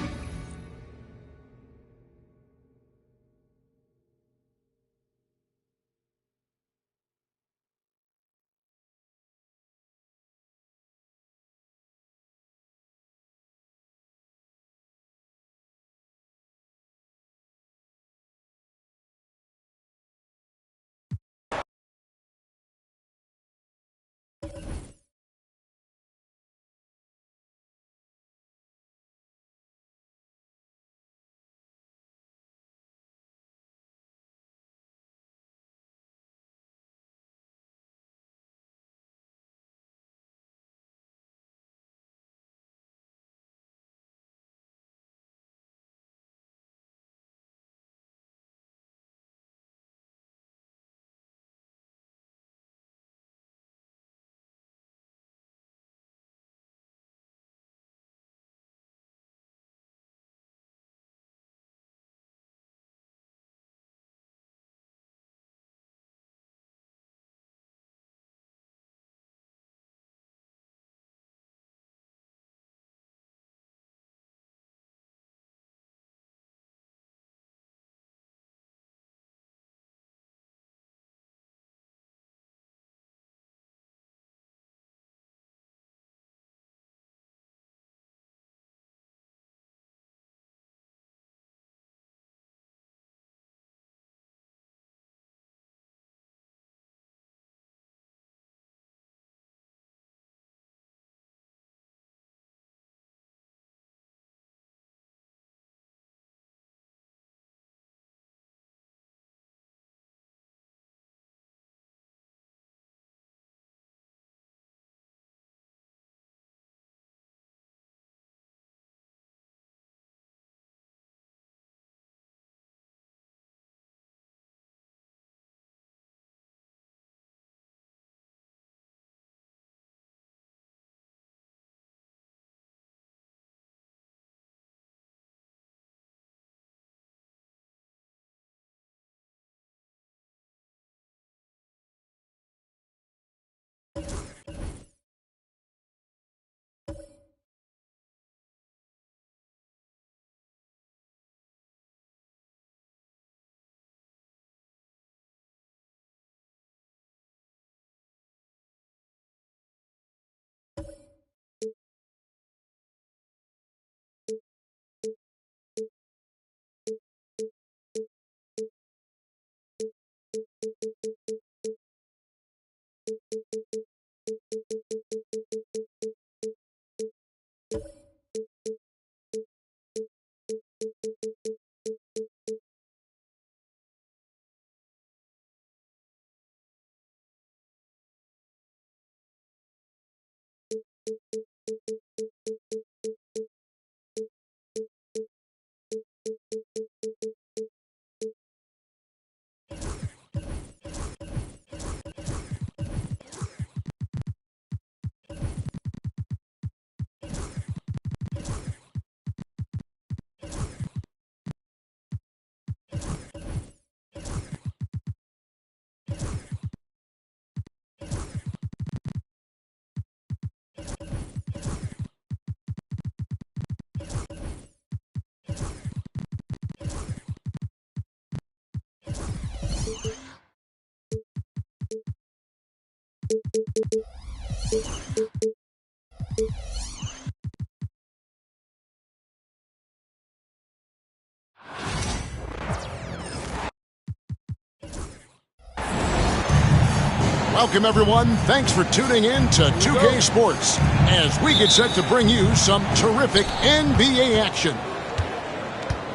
Welcome, everyone. Thanks for tuning in to 2K Sports as we get set to bring you some terrific NBA action.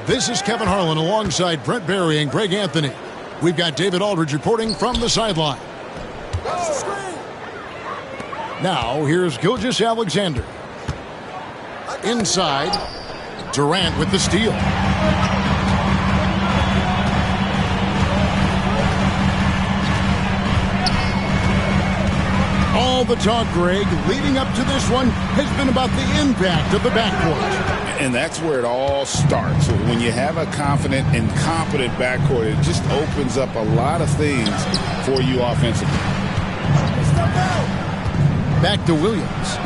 This is Kevin Harlan alongside Brent Barry and Greg Anthony. We've got David Aldridge reporting from the sideline. Now, here's Gilgeous-Alexander. Inside, Durant with the steal. All the talk, Greg, leading up to this one has been about the impact of the backcourt. And that's where it all starts. When you have a confident and competent backcourt, it just opens up a lot of things for you offensively. Back to Williams.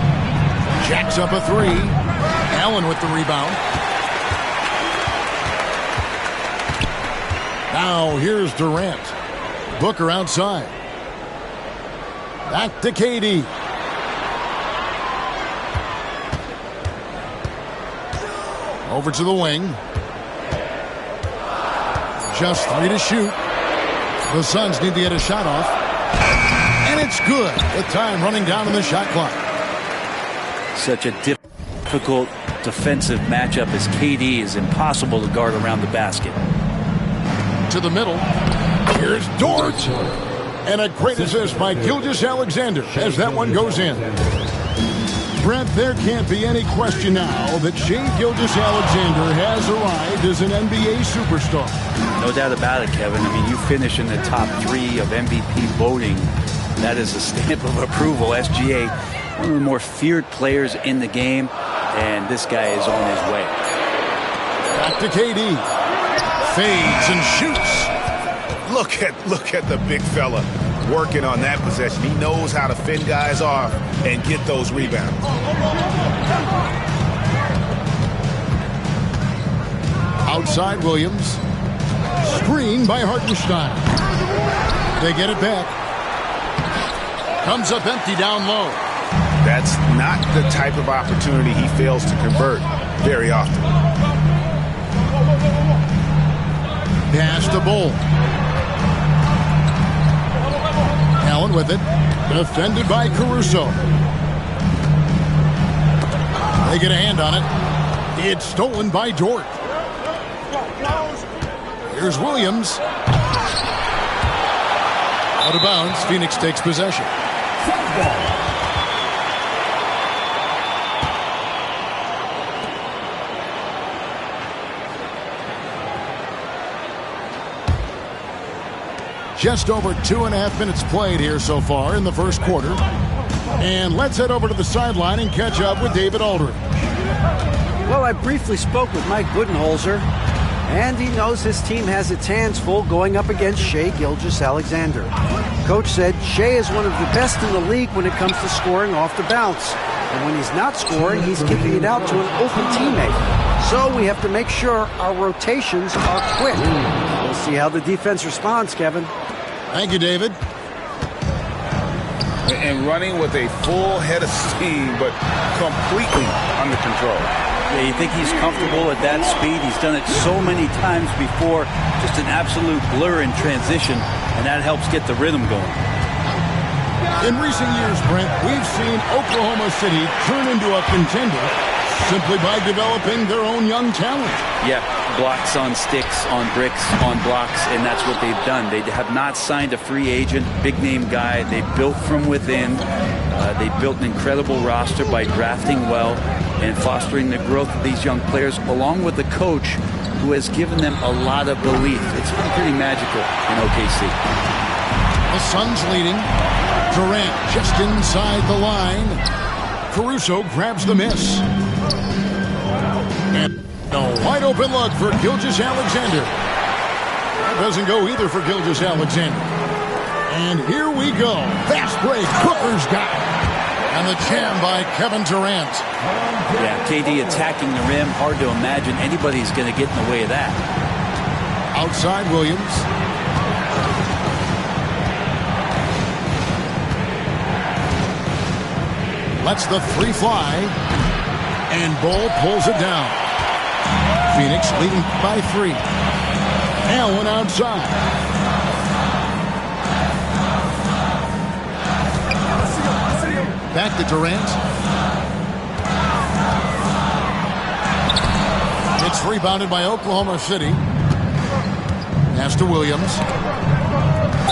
Jacks up a three. Allen with the rebound. Now here's Durant. Booker outside. Back to KD. Over to the wing. Just 3 to shoot. The Suns need to get a shot off. And it's good. With time running down in the shot clock. Such a difficult defensive matchup as KD is impossible to guard around the basket. To the middle. Here's Dort. And a great assist by Gilgeous-Alexander as that one goes in. Brent, there can't be any question now that Shai Gilgeous-Alexander has arrived as an NBA superstar. No doubt about it, Kevin. I mean, you finish in the top 3 of MVP voting. That is a stamp of approval. SGA, one of the more feared players in the game, and this guy is on his way. Back to KD. Fades and shoots. Look at the big fella working on that possession. He knows how to fend guys off and get those rebounds. Outside Williams. Screen by Hartenstein. They get it back. Comes up empty down low. That's not the type of opportunity he fails to convert very often. Pass to Bull. Allen with it. Defended by Caruso. They get a hand on it. It's stolen by Dort. Here's Williams. Out of bounds. Phoenix takes possession. Just over 2.5 minutes played here so far in the first quarter. And let's head over to the sideline and catch up with David Aldridge. Well, I briefly spoke with Mike Budenholzer, and he knows his team has its hands full going up against Shai Gilgeous-Alexander. Coach said Shai is one of the best in the league when it comes to scoring off the bounce. And when he's not scoring, he's kicking it out to an open teammate. So we have to make sure our rotations are quick. We'll see how the defense responds, Kevin. Thank you, David. And running with a full head of steam, but completely under control. Yeah, you think he's comfortable at that speed? He's done it so many times before. Just an absolute blur in transition, and that helps get the rhythm going. In recent years, Brent, we've seen Oklahoma City turn into a contender simply by developing their own young talent. Yeah, blocks on sticks, on bricks, on blocks, and that's what they've done. They have not signed a free agent, big-name guy. They built from within. They built an incredible roster by drafting well and fostering the growth of these young players, along with a coach who has given them a lot of belief. It's been pretty magical in OKC. The Suns leading. Durant just inside the line. Caruso grabs the miss. And a wide open look for Gilgeous-Alexander. That doesn't go either for Gilgeous-Alexander. And here we go. Fast break. Booker's got it. And the jam by Kevin Durant. Yeah, KD attacking the rim. Hard to imagine anybody's going to get in the way of that. Outside Williams. Lets the three fly. And Bull pulls it down. Phoenix leading by 3. Allen outside. Back to Durant. It's rebounded by Oklahoma City. Pass to Williams.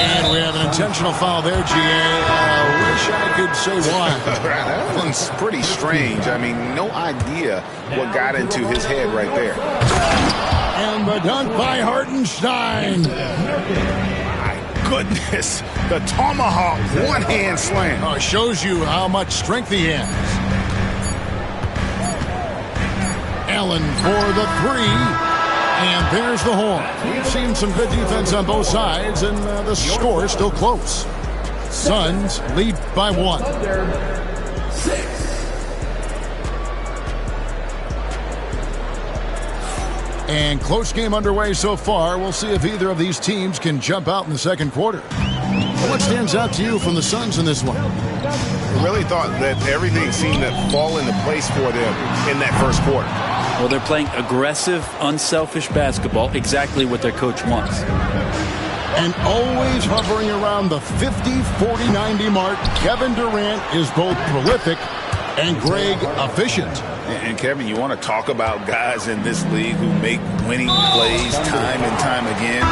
And we have an intentional foul there, G.A. Wish I could say why. That one's pretty strange. I mean, no idea what got into his head right there. And the dunk by Hartenstein. My goodness. The tomahawk one-hand slam. Oh, it shows you how much strength he has. Allen for the 3. And there's the horn. We've seen some good defense on both sides, and the score is still close. Suns lead by 1. And close game underway so far. We'll see if either of these teams can jump out in the second quarter. What stands out to you from the Suns in this one? I really thought that everything seemed to fall into place for them in that first quarter. Well, they're playing aggressive, unselfish basketball, exactly what their coach wants. And always hovering around the 50, 40, 90 mark, Kevin Durant is both prolific and Greg efficient. And Kevin, you want to talk about guys in this league who make winning plays time and time again?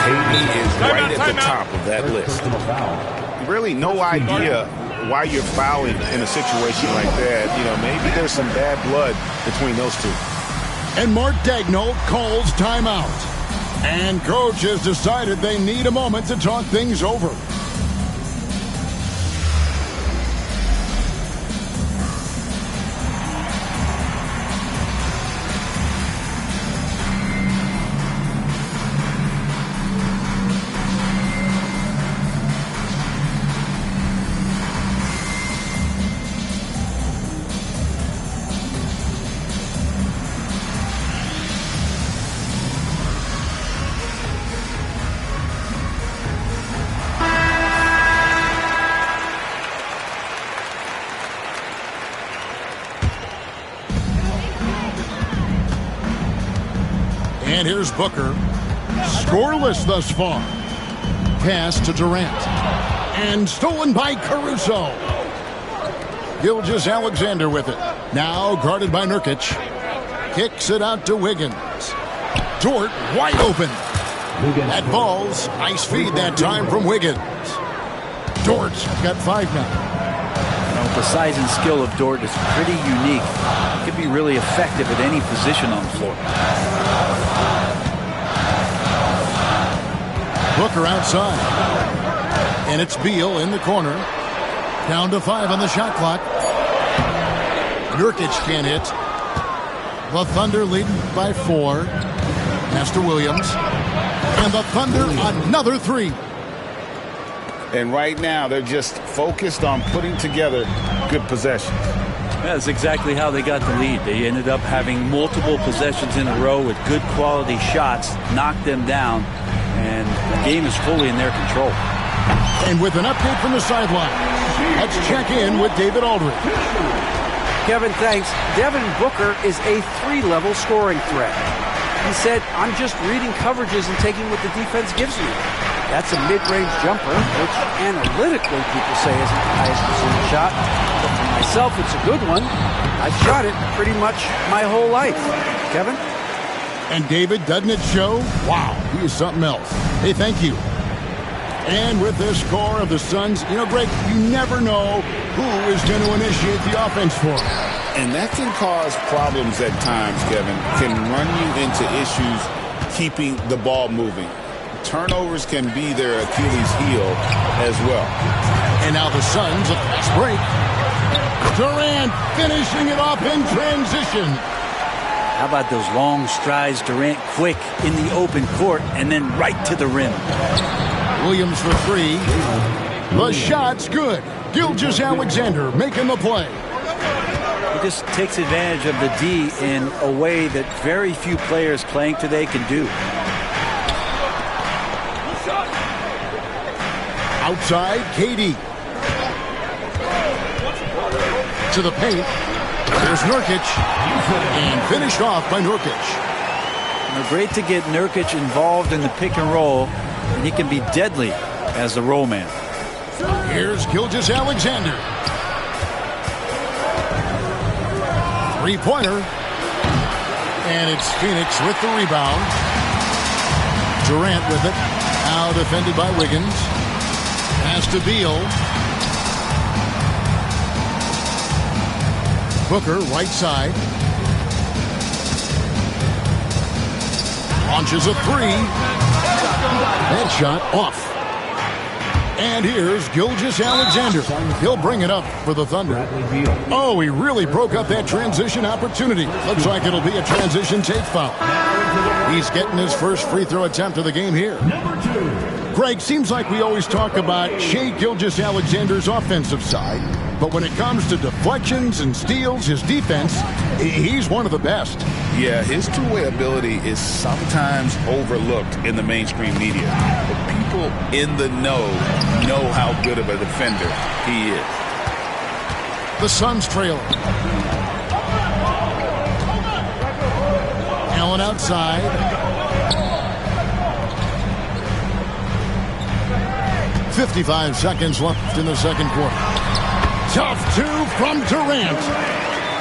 KD is right at the top of that list. Really no idea why you're fouling in a situation like that. You know, maybe there's some bad blood between those two. And Mark Daigneault calls timeout. And coach has decided they need a moment to talk things over. And here's Booker. Scoreless thus far. Pass to Durant. And stolen by Caruso. Gilgeous-Alexander with it. Now guarded by Nurkic. Kicks it out to Wiggins. Dort wide open. That ball's nice feed that time from Wiggins. Dort's got 5 now. The size and skill of Dort is pretty unique. He could be really effective at any position on the floor. Booker outside. And it's Beal in the corner. Down to 5 on the shot clock. Nurkic can't hit. The Thunder leading by 4. Pass to Williams. And the Thunder another 3. And right now, they're just focused on putting together good possessions. That's exactly how they got the lead. They ended up having multiple possessions in a row with good quality shots, knocked them down, and the game is fully in their control. And with an update from the sideline, let's check in with David Aldridge. Kevin, thanks. Devin Booker is a 3-level scoring threat. He said, I'm just reading coverages and taking what the defense gives me. That's a mid-range jumper, which analytically people say isn't the highest percentage shot. But for myself, it's a good one. I've shot it pretty much my whole life. Kevin? And David, doesn't it show? Wow, he is something else. Hey, thank you. And with this score of the Suns, you know, Greg, you never know who is going to initiate the offense for them. And that can cause problems at times, Kevin. Can run you into issues keeping the ball moving. Turnovers can be their Achilles heel as well. And now the Suns, a fast break. Durant finishing it off in transition. How about those long strides, Durant quick in the open court and then right to the rim. Williams for 3. The shot's good. Gilgeous-Alexander making the play. He just takes advantage of the D in a way that very few players playing today can do. Outside, KD. to the paint. There's Nurkic. And finished off by Nurkic. Great to get Nurkic involved in the pick and roll, and he can be deadly as the roll man. Here's Gilgeous-Alexander. Three-pointer. And it's Phoenix with the rebound. Durant with it. Now defended by Wiggins. Pass to Beal. Booker, right side. Launches a three. That shot off. And here's Gilgeous-Alexander. He'll bring it up for the Thunder. Oh, he really broke up that transition opportunity. Looks like it'll be a transition take foul. He's getting his first free throw attempt of the game here. Greg, seems like we always talk about Shai Gilgeous-Alexander's offensive side, but when it comes to deflections and steals, his defense, he's one of the best. Yeah, his two-way ability is sometimes overlooked in the mainstream media. But people in the know how good of a defender he is. The Suns trailing. Allen outside. .55 seconds left in the second quarter. Tough two from Durant.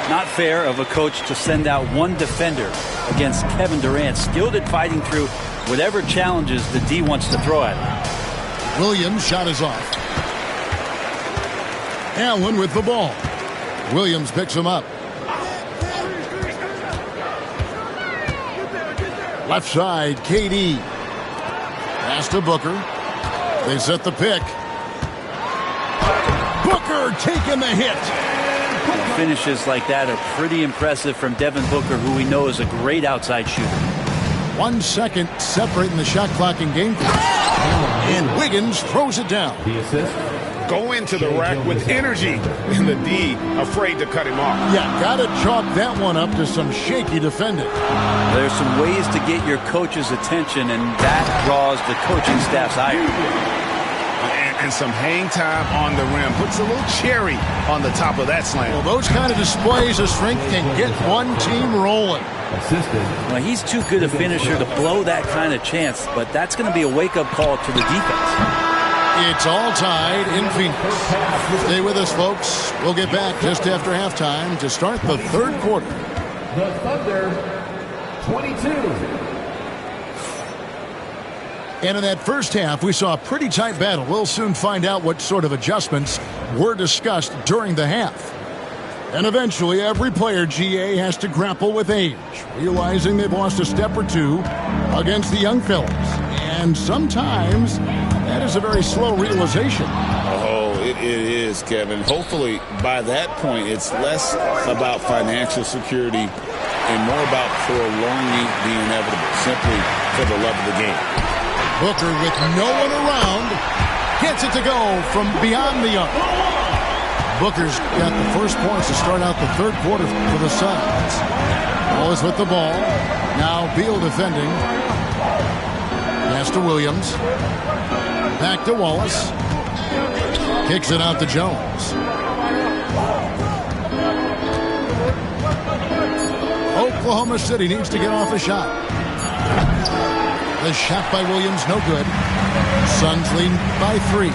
Not fair of a coach to send out one defender against Kevin Durant, skilled at fighting through whatever challenges the D wants to throw at him. Williams' shot is off. Allen with the ball. Williams picks him up. Left side, KD. Pass to Booker. They set the pick. Booker taking the hit. Finishes like that are pretty impressive from Devin Booker, who we know is a great outside shooter. 1 second separating the shot clock in game. And Wiggins throws it down. The assist. Go into the rack with energy, and the D afraid to cut him off. Yeah, gotta chalk that one up to some shaky defending. There's some ways to get your coach's attention, and that draws the coaching staff's ire. And some hang time on the rim. Puts a little cherry on the top of that slam. Well, those kind of displays of strength can get one team rolling. Assisted. Well, he's too good a finisher to blow that kind of chance, but that's going to be a wake-up call to the defense. It's all tied in Phoenix. Stay with us, folks. We'll get back just after halftime to start the third quarter. The Thunder, 22. And in that first half, we saw a pretty tight battle. We'll soon find out what sort of adjustments were discussed during the half. And eventually, every player, GA, has to grapple with age, realizing they've lost a step or two against the young fellas. And sometimes that is a very slow realization. Oh, it is, Kevin. Hopefully, by that point, it's less about financial security and more about prolonging the inevitable, simply for the love of the game. Booker with no one around gets it to go from beyond the arc. Booker's got the first points to start out the third quarter for the Suns. Wallace with the ball. Now Beal defending. Pass to Williams. Back to Wallace. Kicks it out to Jones. Oklahoma City needs to get off a shot. The shot by Williams, no good. Suns lead by 3.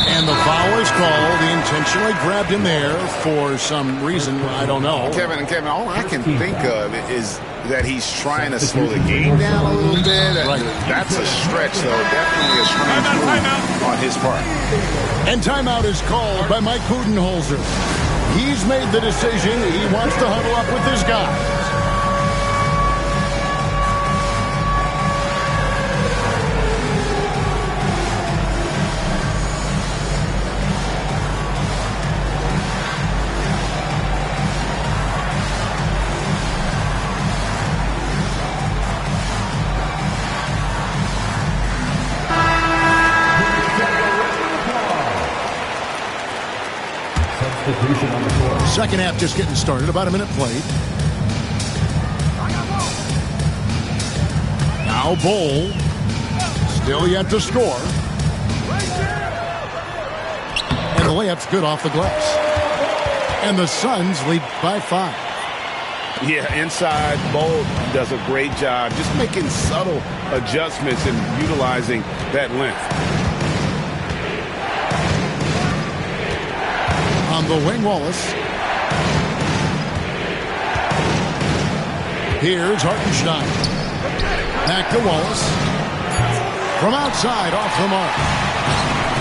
And the foul is called. He intentionally grabbed him there for some reason, I don't know. Kevin, all I can think of is that he's trying to slow the game down a little bit. Right. That's a stretch, though. Definitely a strange move on his part. And timeout is called by Mike Budenholzer. He's made the decision. He wants to huddle up with his guys. Second half just getting started. About a minute played. Now Bol. Still yet to score. And the layup's good off the glass. And the Suns lead by 5. Yeah, inside, Bolt does a great job just making subtle adjustments and utilizing that length. On the wing, Wallace. Here's Hartenstein. Back to Wallace. From outside, off the mark.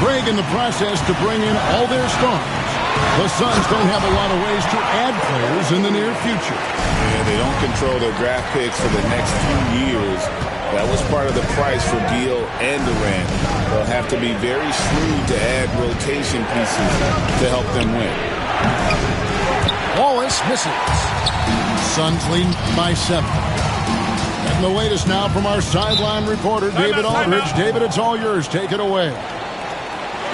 Craig in the process to bring in all their stars. The Suns don't have a lot of ways to add players in the near future. Yeah, they don't control their draft picks for the next few years. That was part of the price for Beal and Durant. They'll have to be very shrewd to add rotation pieces to help them win. Wallace misses. Suns lead by 7. And the latest now from our sideline reporter, David Aldridge. David, it's all yours. Take it away.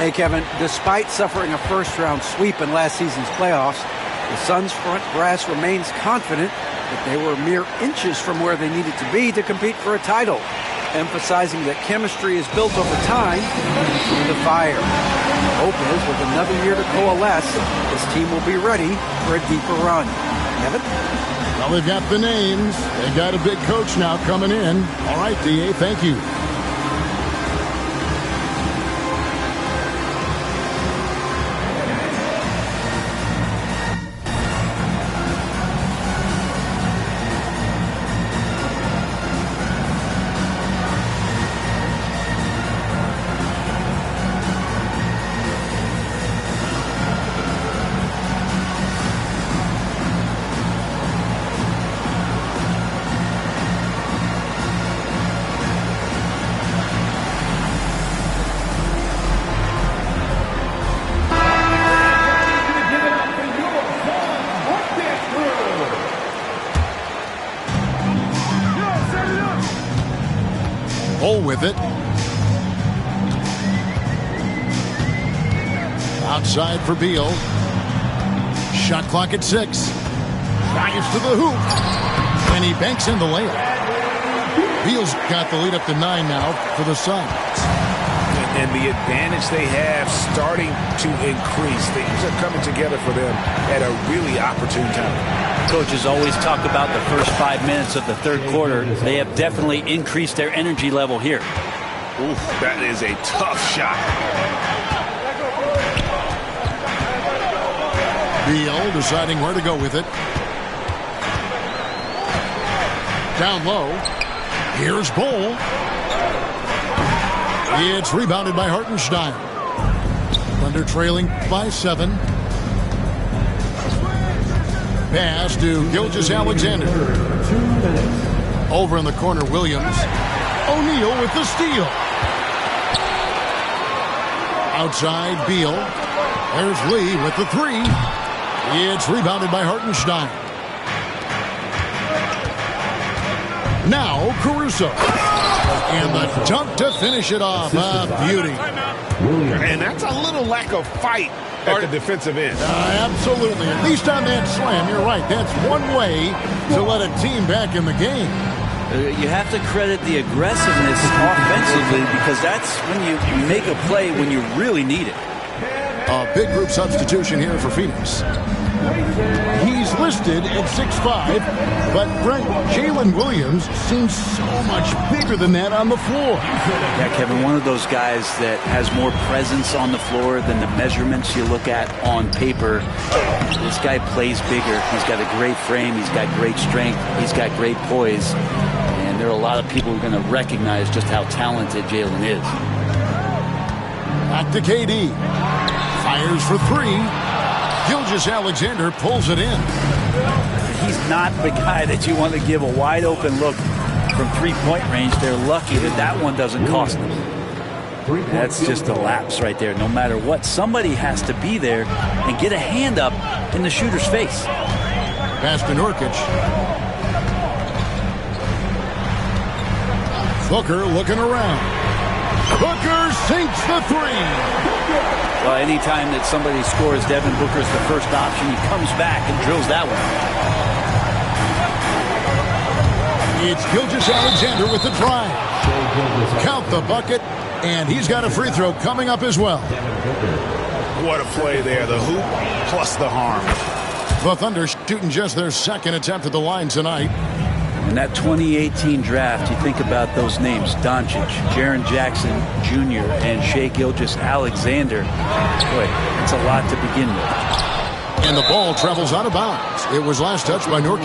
Hey, Kevin, despite suffering a first-round sweep in last season's playoffs, the Suns' front brass remains confident that they were mere inches from where they needed to be to compete for a title, emphasizing that chemistry is built over time through the fire. The hope is, with another year to coalesce, this team will be ready for a deeper run. Kevin? Well, they've got the names. They've got a big coach now coming in. All right, D.A., thank you. With it. Outside for Beal. Shot clock at 6. Drives to the hoop. And he banks in the layup. Beal's got the lead up to 9 now for the Suns. And the advantage they have starting to increase. Things are coming together for them at a really opportune time. Coaches always talk about the first 5 minutes of the third quarter. They have definitely increased their energy level here. Oof, that is a tough shot. Beal deciding where to go with it. Down low. Here's Bull. It's rebounded by Hartenstein. Thunder trailing by 7. Pass to Gilgeous-Alexander. Over in the corner, Williams. O'Neal with the steal. Outside, Beal. There's Lee with the 3. It's rebounded by Hartenstein. Now, Caruso. And the dunk to finish it off. Beauty. And that's a little lack of fight at the defensive end. Absolutely. At least on that slam, you're right. That's one way to let a team back in the game. You have to credit the aggressiveness offensively because that's when you make a play when you really need it. A big group substitution here for Phoenix. He's listed at 6'5", but Brent, Jalen Williams seems so much bigger than that on the floor. Yeah, Kevin, one of those guys that has more presence on the floor than the measurements you look at on paper. This guy plays bigger. He's got a great frame. He's got great strength. He's got great poise. And there are a lot of people who are going to recognize just how talented Jalen is. Back to KD. Fires for 3. Gilgeous-Alexander pulls it in. He's not the guy that you want to give a wide open look from three-point range. They're lucky that that one doesn't cost them. That's just a lapse right there. No matter what, somebody has to be there and get a hand up in the shooter's face. Pass to Nurkic. Booker looking around. Booker sinks the 3. Well, anytime that somebody scores, Devin Booker's the first option. He comes back and drills that one. It's Gilgeous-Alexander with the drive. Count the bucket, and he's got a free throw coming up as well. What a play there. The hoop plus the harm. The Thunder shooting just their second attempt at the line tonight. In that 2018 draft, you think about those names, Doncic, Jaren Jackson Jr., and Shai Gilgeous-Alexander. Boy, it's a lot to begin with. And the ball travels out of bounds. It was last touched by Nurkic.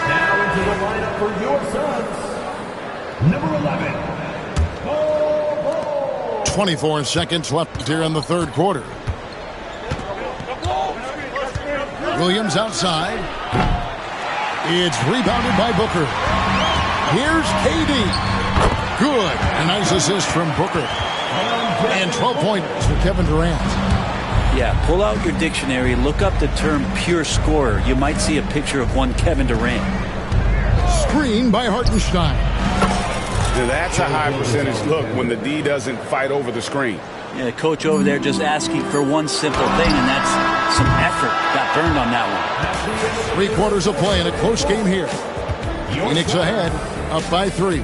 Now into the lineup for your Suns, number 11. 24 seconds left here in the third quarter. Williams outside. It's rebounded by Booker. Here's KD. Good. A nice assist from Booker. And 12 points for Kevin Durant. Yeah, pull out your dictionary, look up the term pure scorer. You might see a picture of one Kevin Durant. Screen by Hartenstein. That's a high percentage look when the D doesn't fight over the screen. Yeah, coach over there just asking for one simple thing, and that's some effort. Got burned on that one. 3 quarters of play in a close game here. Phoenix ahead, up by 3.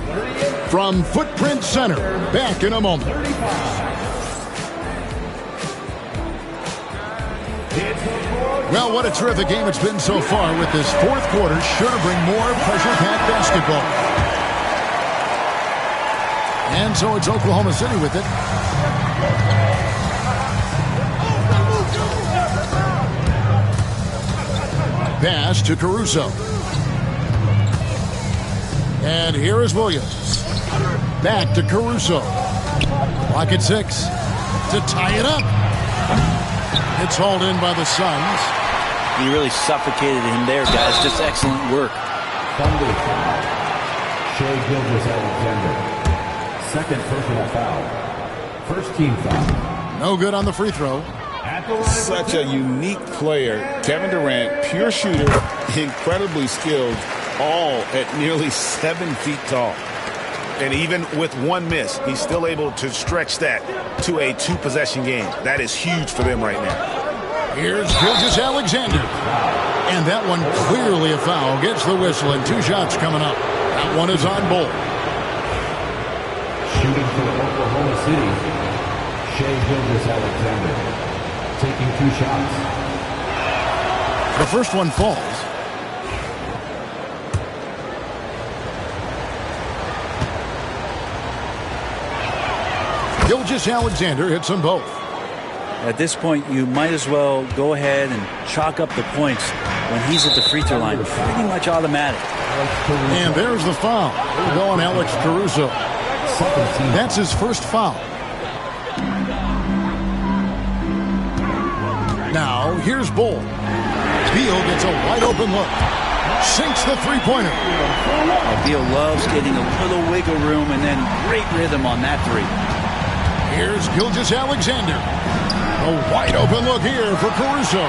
From Footprint Center, back in a moment. Well, what a terrific game it's been so far, with this fourth quarter sure to bring more pressure-packed basketball. And so it's Oklahoma City with it. Pass to Caruso. And here is Williams. Back to Caruso. Clock at 6 to tie it up. It's hauled in by the Suns. He really suffocated him there, guys. Just excellent work. Thunder. Shai Gilgeous-Alexander. Second personal foul. First team foul. No good on the free throw. Such a unique player. Kevin Durant, pure shooter, incredibly skilled, all at nearly 7 feet tall. And even with one miss, he's still able to stretch that to a 2-possession game. That is huge for them right now. Here's Gilgeous-Alexander. And that one clearly a foul. Gets the whistle, and 2 shots coming up. That one is on Bull. Shooting for Oklahoma City, Shai Gilgeous-Alexander. Taking 2 shots. The first one falls. Gilgeous-Alexander hits them both. At this point, you might as well go ahead and chalk up the points when he's at the free throw line. Pretty much automatic. And there's the foul. It'll go on Alex Caruso. That's his first foul. Now, here's Bull. Beal gets a wide-open look. Sinks the three-pointer. Beal loves getting a little wiggle room and then great rhythm on that 3. Here's Gilgeous-Alexander. A wide-open look here for Caruso.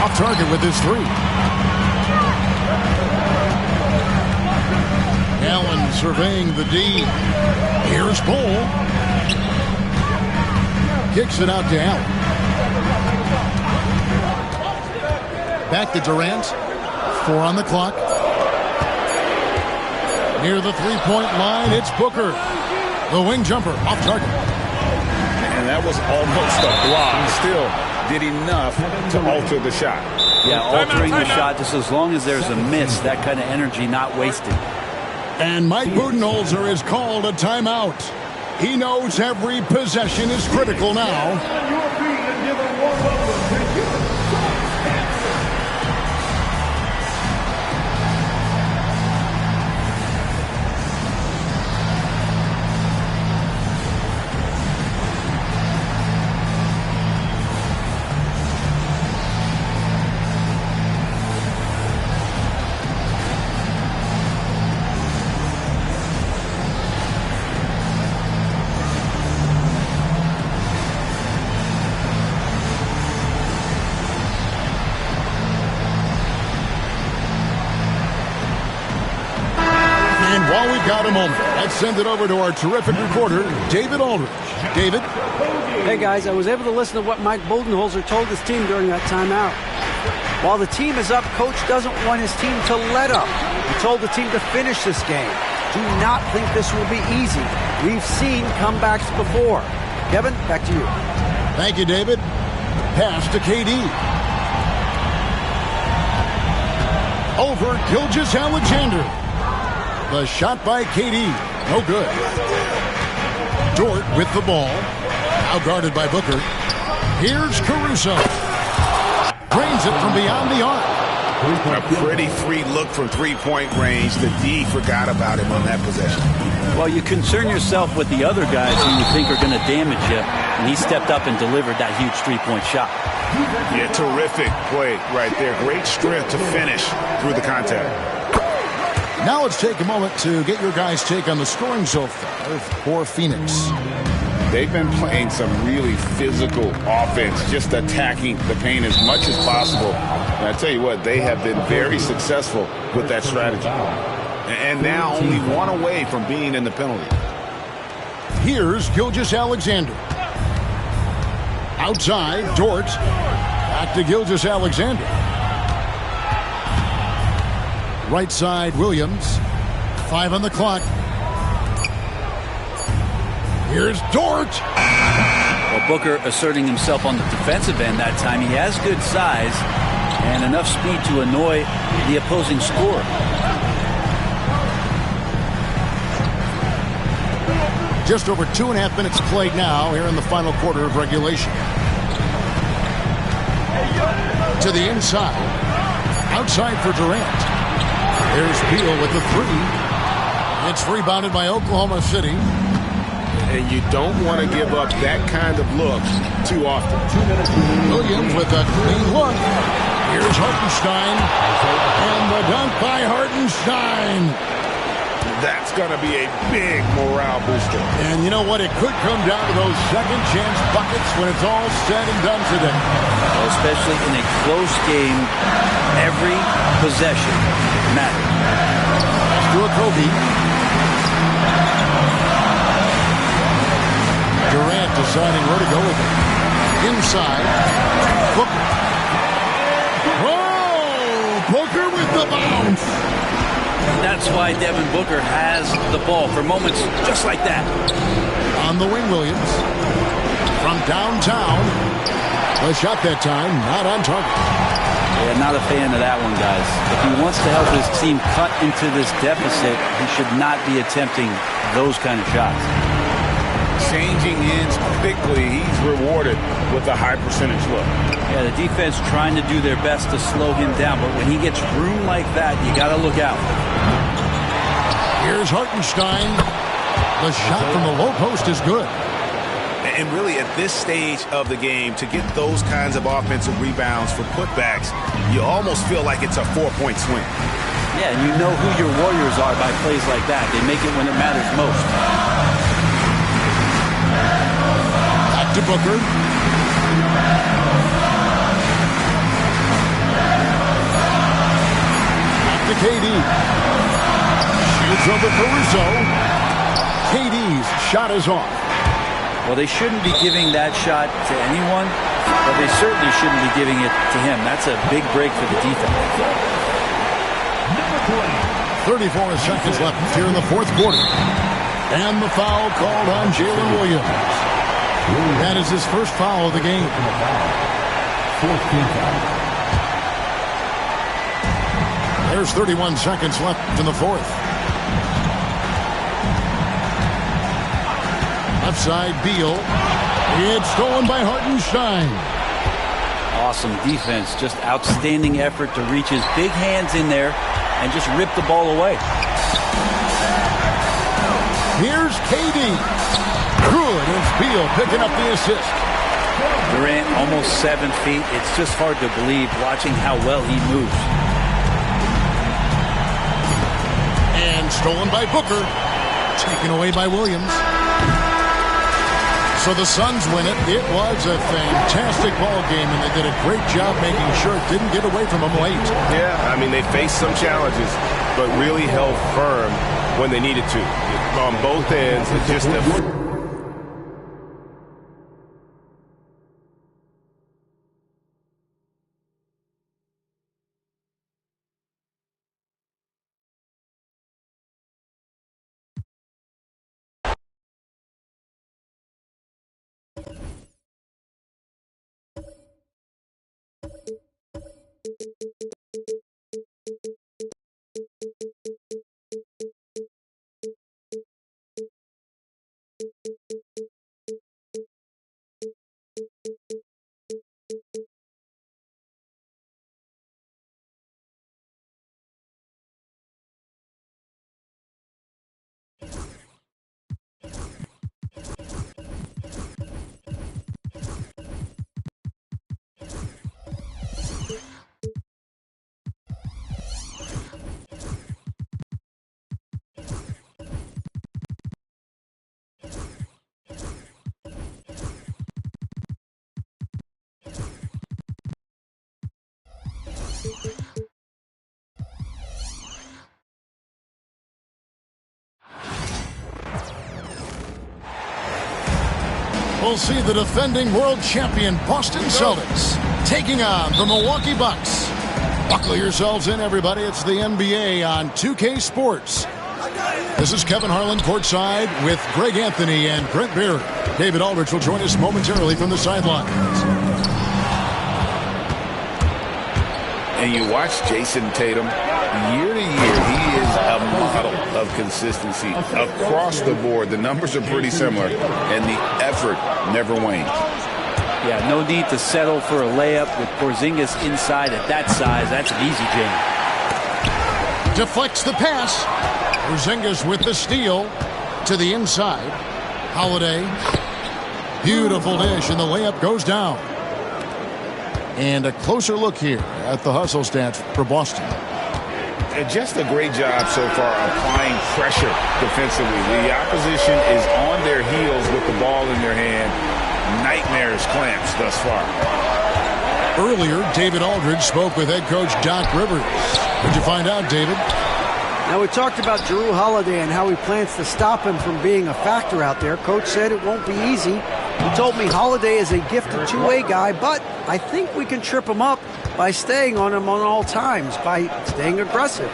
Off target with his 3. Allen surveying the D. Here's Bull. Kicks it out to Allen. Back to Durant. 4 on the clock. Near the three-point line, it's Booker. The wing jumper off target. And that was almost a block. Still did enough to alter the shot. Yeah, altering the shot just as long as there's a miss. That kind of energy not wasted. And Mike Budenholzer is called a timeout. He knows every possession is critical now. Got a moment. Let's send it over to our terrific reporter, David Aldridge. David? Hey, guys, I was able to listen to what Mike Budenholzer told his team during that timeout. While the team is up, Coach doesn't want his team to let up. He told the team to finish this game. Do not think this will be easy. We've seen comebacks before. Kevin, back to you. Thank you, David. Pass to KD. Over Gilgeous-Alexander. The shot by KD. No good. Dort with the ball. Now guarded by Booker. Here's Caruso. Drains it from beyond the arc. A pretty free look from three-point range. The D forgot about him on that possession. Well, you concern yourself with the other guys who you think are going to damage you, and he stepped up and delivered that huge three-point shot. Yeah, terrific play right there. Great strength to finish through the contact. Now let's take a moment to get your guys' take on the scoring so far for Phoenix. They've been playing some really physical offense, just attacking the paint as much as possible. And I tell you what, they have been very successful with that strategy. And now only one away from being in the penalty. Here's Gilgeous-Alexander. Outside, Dort. Back to Gilgeous-Alexander. Right side, Williams. 5 on the clock. Here's Dort. Well, Booker asserting himself on the defensive end that time. He has good size and enough speed to annoy the opposing scorer. Just over 2.5 minutes played now here in the final quarter of regulation. To the inside. Outside for Durant. Here's Beal with the three. It's rebounded by Oklahoma City. And you don't want to give up that kind of look too often. Williams with a clean look. Here's Hartenstein. And the dunk by Hartenstein. That's going to be a big morale booster. And you know what? It could come down to those second chance buckets when it's all said and done today. Well, especially in a close game, every possession matters. To a Kobe. Durant deciding where to go with it. Inside. Booker. Oh! Booker with the bounce. That's why Devin Booker has the ball for moments just like that. On the wing, Williams. From downtown. The shot that time, not on target. Yeah, not a fan of that one, guys. If he wants to help his team cut into this deficit, he should not be attempting those kind of shots. Changing ends quickly, he's rewarded with a high percentage look. Yeah, the defense trying to do their best to slow him down, but when he gets room like that, you got to look out. Here's Hartenstein. The shot from the low post is good. And really, at this stage of the game, to get those kinds of offensive rebounds for putbacks, you almost feel like it's a 4-point swing. Yeah, and you know who your Warriors are by plays like that. They make it when it matters most. Back to Booker. Back to KD. Shoots over Caruso. KD's shot is off. Well, they shouldn't be giving that shot to anyone, but they certainly shouldn't be giving it to him. That's a big break for the defense. 34 seconds left here in the fourth quarter. And the foul called on Jalen Williams. That is his first foul of the game. There's 31 seconds left in the fourth. Left side, Beal. It's stolen by Hartenstein. Awesome defense. Just outstanding effort to reach his big hands in there and just rip the ball away. Here's KD. Good. It's Beal picking up the assist. Durant almost 7 feet. It's just hard to believe watching how well he moves. And stolen by Booker. Taken away by Williams. So the Suns win it. It was a fantastic ball game, and they did a great job making sure it didn't get away from them late. Yeah, I mean, they faced some challenges, but really held firm when they needed to. On both ends, it's just a We'll see the defending world champion Boston Celtics taking on the Milwaukee Bucks. Buckle yourselves in, everybody. It's the NBA on 2K Sports. This is Kevin Harlan courtside with Greg Anthony and Brent Beard. David Aldridge will join us momentarily from the sidelines. And you watch Jason Tatum, year to year, he is a model of consistency across the board. The numbers are pretty similar, and the effort never wanes. Yeah, no need to settle for a layup with Porzingis inside at that size. That's an easy jam. Deflects the pass. Porzingis with the steal to the inside. Holiday. Beautiful dish, and the layup goes down. And a closer look here at the hustle stats for Boston. And just a great job so far applying pressure defensively. The opposition is on their heels with the ball in their hand. Nightmares clamps thus far. Earlier, David Aldridge spoke with head coach Doc Rivers. What'd you find out, David? Now, we talked about Jrue Holiday and how he plans to stop him from being a factor out there. Coach said it won't be easy. He told me Holiday is a gifted two-way guy, but I think we can trip him up by staying on him on all times, by staying aggressive.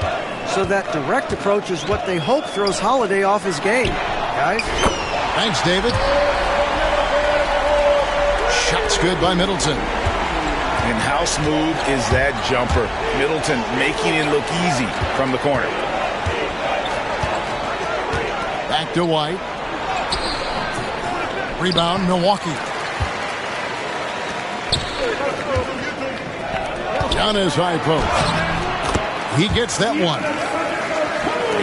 So that direct approach is what they hope throws Holiday off his game. Guys? Thanks, David. Shots good by Middleton. And how smooth is that jumper? Middleton making it look easy from the corner. Back to White. Rebound, Milwaukee. Giannis high post. He gets that one.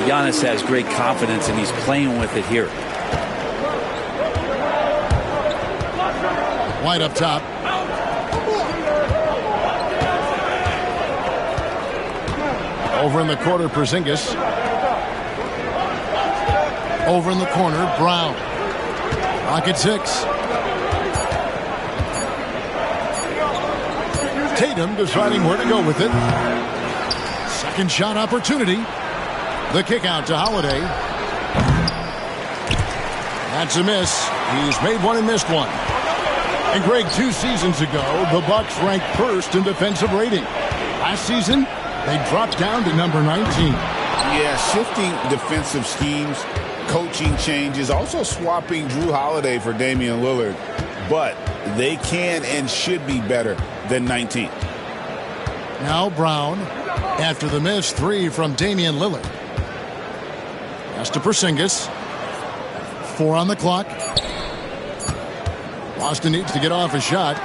Giannis has great confidence, and he's playing with it here. White up top. Over in the corner, Porzingis. Over in the corner, Brown. Rocket 6. Tatum deciding where to go with it. Second shot opportunity. The kick out to Holiday. That's a miss. He's made one and missed one. And Greg, 2 seasons ago, the Bucks ranked first in defensive rating. Last season, they dropped down to number 19. Yeah, shifting defensive schemes, coaching changes, also swapping Jrue Holiday for Damian Lillard. But they can and should be better than 19. Now Brown, after the missed 3 from Damian Lillard. Pass to Porzingis. 4 on the clock. Boston needs to get off a shot.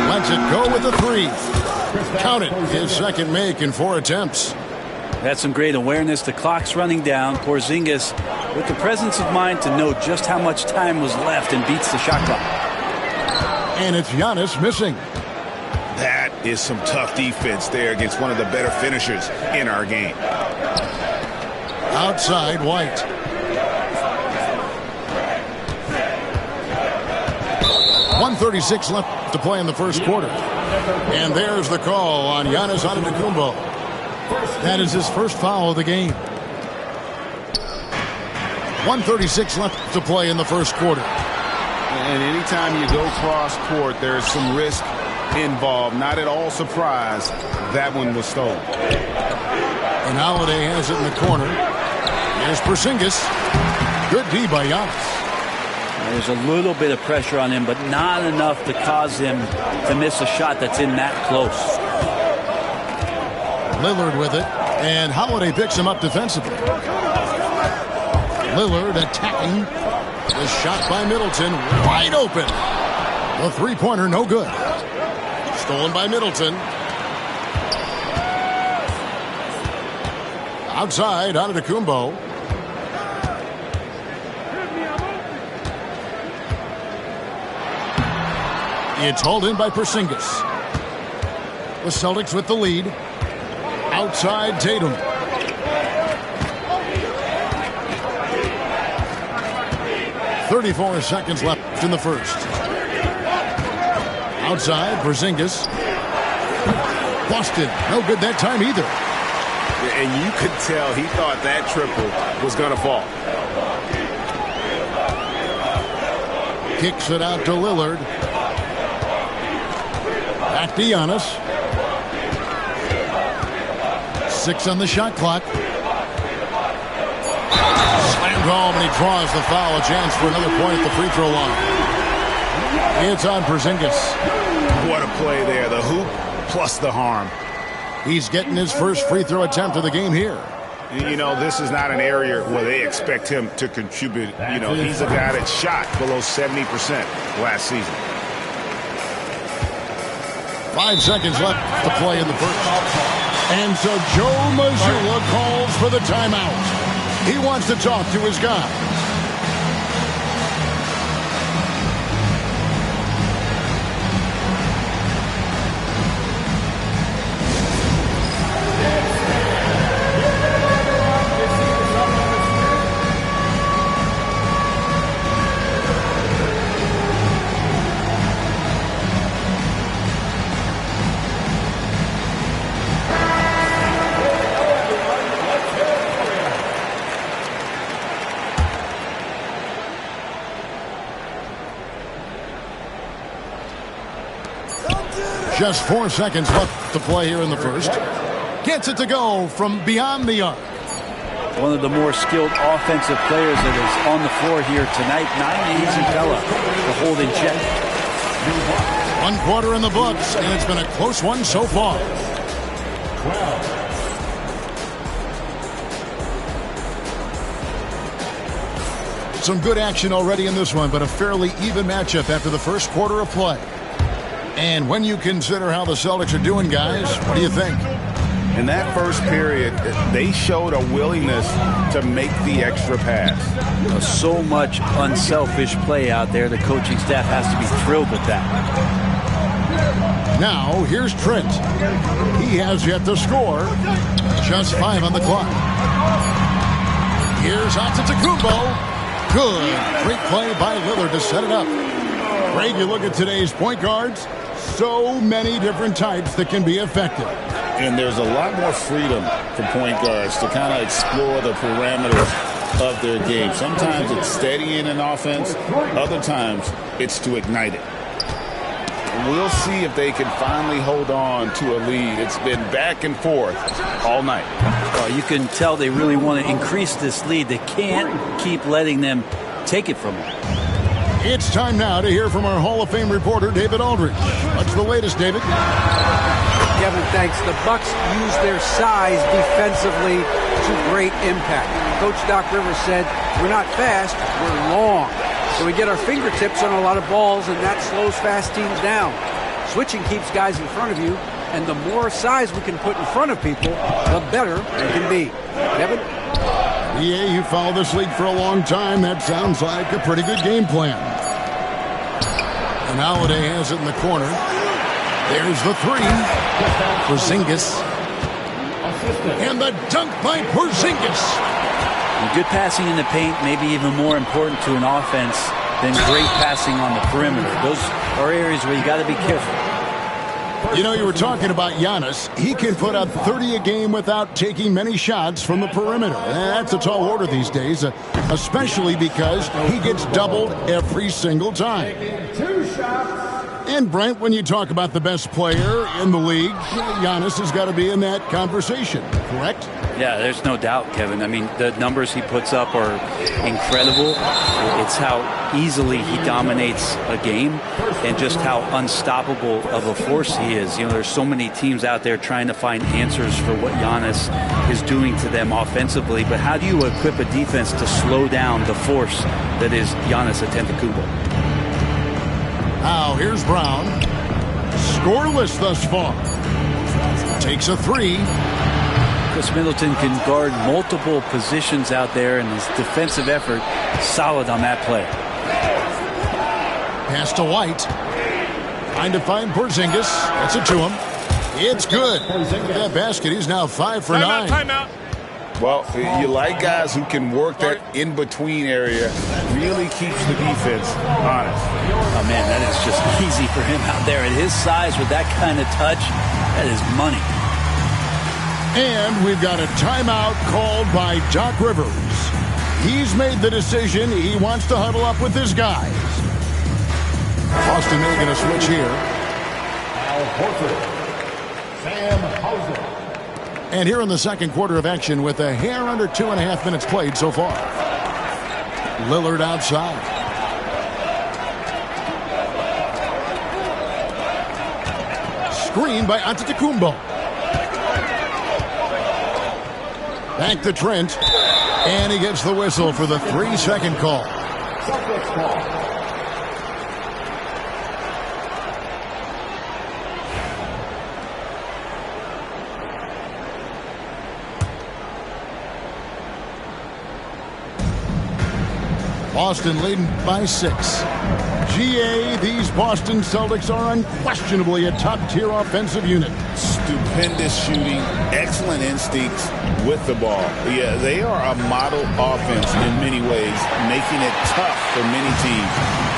Lets it go with the 3. Count it. His second make in 4 attempts. That's some great awareness. The clock's running down. Porzingis with the presence of mind to know just how much time was left and beats the shot clock. And it's Giannis missing. That is some tough defense there against one of the better finishers in our game. Outside, White. .136 left to play in the first quarter. And there's the call on Giannis Antetokounmpo. That is his first foul of the game. 1:36 left to play in the first quarter. And anytime you go cross court, there's some risk involved. Not at all surprised that one was stolen. And Holiday has it in the corner. Here's Porzingis. Good D by Giannis. There's a little bit of pressure on him, but not enough to cause him to miss a shot that's in that close. Lillard with it, and Holiday picks him up defensively. Lillard attacking. The shot by Middleton, wide open. The three-pointer, no good. Stolen by Middleton. Outside, Antetokounmpo. It's hauled in by Porzingis. The Celtics with the lead. Outside, Tatum. .34 seconds left in the first. Outside, Porzingis. Boston, no good that time either. And you could tell he thought that triple was going to fall. Kicks it out to Lillard. Back to Giannis. 6 on the shot clock. Slammed home, and he draws the foul. A chance for another point at the free throw line. It's on Porzingis. What a play there. The hoop plus the harm. He's getting his first free throw attempt of the game here. You know, this is not an area where they expect him to contribute. You know, he's a guy that shot below 70% last season. 5 seconds left to play in the first. And so Joe Mazzulla calls for the timeout. He wants to talk to his guy. Just 4 seconds left to play here in the first. Gets it to go from beyond the arc. One of the more skilled offensive players that is on the floor here tonight. Not an easy fella to hold in check. 1 quarter in the books, and it's been a close one so far. Some good action already in this one, but a fairly even matchup after the first quarter of play. And when you consider how the Celtics are doing, guys, what do you think? In that first period, they showed a willingness to make the extra pass. So much unselfish play out there. The coaching staff has to be thrilled with that. Now, here's Trent. He has yet to score. Just 5 on the clock. Here's Antetokounmpo. Good. Great play by Lillard to set it up. Greg, you look at today's point guards. So many different types that can be effective. And there's a lot more freedom for point guards to kind of explore the parameters of their game. Sometimes it's steadying an offense. Other times it's to ignite it. We'll see if they can finally hold on to a lead. It's been back and forth all night. Well, you can tell they really want to increase this lead. They can't keep letting them take it from them. It's time now to hear from our Hall of Fame reporter, David Aldridge. What's the latest, David? Kevin, thanks. The Bucks use their size defensively to great impact. Coach Doc Rivers said, we're not fast, we're long. So we get our fingertips on a lot of balls, and that slows fast teams down. Switching keeps guys in front of you, and the more size we can put in front of people, the better we can be. Kevin? Yeah, you followed this league for a long time. That sounds like a pretty good game plan. And Holiday has it in the corner. There's the 3. Porzingis. And the dunk by Porzingis. And good passing in the paint, maybe even more important to an offense than great passing on the perimeter. Those are areas where you got to be careful. You know, you were talking about Giannis. He can put up 30 a game without taking many shots from the perimeter. That's a tall order these days, especially because he gets doubled every single time. And, Brent, when you talk about the best player in the league, Giannis has got to be in that conversation, correct? Yeah, there's no doubt, Kevin. I mean, the numbers he puts up are incredible. It's how easily he dominates a game and just how unstoppable of a force he is. You know, there's so many teams out there trying to find answers for what Giannis is doing to them offensively. But how do you equip a defense to slow down the force that is Giannis Antetokounmpo? Now, here's Brown. Scoreless thus far. Takes a 3. Chris Middleton can guard multiple positions out there, and his defensive effort solid on that play. Pass to White. Trying to find Porzingis. That's it to him. It's good. That basket, he's now 5 for 9. Timeout. Well, you like guys who can work that in-between area. Really keeps the defense honest. Oh, man, that is just easy for him out there. At his size, with that kind of touch, that is money. And we've got a timeout called by Doc Rivers. He's made the decision. He wants to huddle up with his guys. Boston making a switch here. Al Horford. Sam Hauser. And here in the second quarter of action with a hair under 2.5 minutes played so far. Lillard outside. Screen by Antetokounmpo. Back to Trent. And he gets the whistle for the 3-second call. Celtics ball. Boston leading by 6. GA, these Boston Celtics are unquestionably a top-tier offensive unit. Stupendous shooting, excellent instincts with the ball. Yeah, they are a model offense in many ways, making it tough for many teams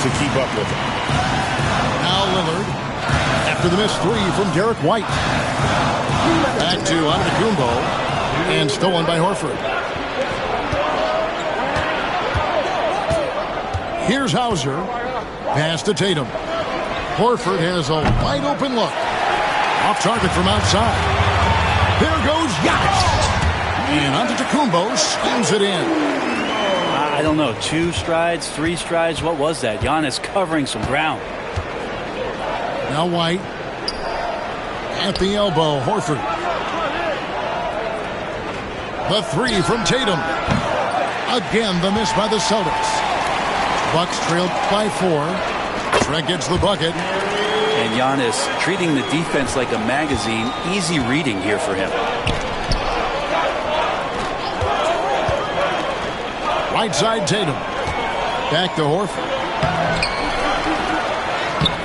to keep up with them. Now Lillard, after the missed 3 from Derek White. Back to Antetokounmpo, and stolen by Horford. Here's Hauser. Pass to Tatum. Horford has a wide open look. Off target from outside. There goes Giannis. And Antetokounmpo slams it in. I don't know. 2 strides, 3 strides. What was that? Giannis covering some ground. Now White. At the elbow, Horford. The 3 from Tatum. Again, the miss by the Celtics. Bucks trailed by 4. Trent gets the bucket. And Giannis treating the defense like a magazine. Easy reading here for him. Right side Tatum. Back to Horford.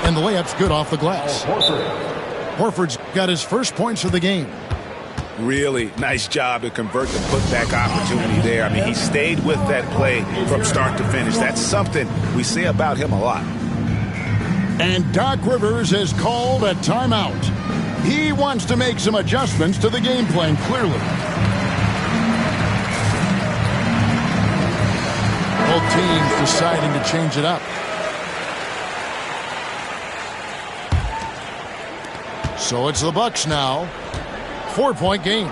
And the layup's good off the glass. Horford's got his first points of the game. Really nice job to convert the putback opportunity there. I mean, he stayed with that play from start to finish. That's something we say about him a lot. And Doc Rivers has called a timeout. He wants to make some adjustments to the game plan, clearly. Both teams deciding to change it up. So it's the Bucks now. 4-point game.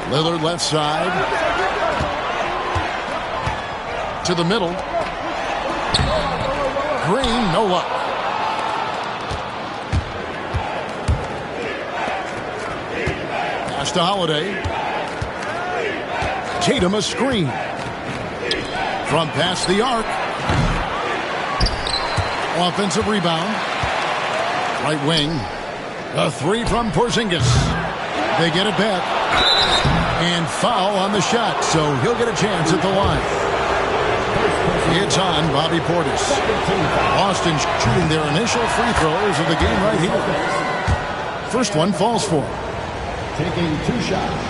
Lillard left side. To the middle. Green, no luck. Pass to Holiday. Tatum a screen. From past the arc. Offensive rebound. Right wing. A 3 from Porzingis. They get it back. And foul on the shot, so he'll get a chance at the line. It's on Bobby Portis. Boston shooting their initial free throws of the game right here. First one falls for him. Taking 2 shots.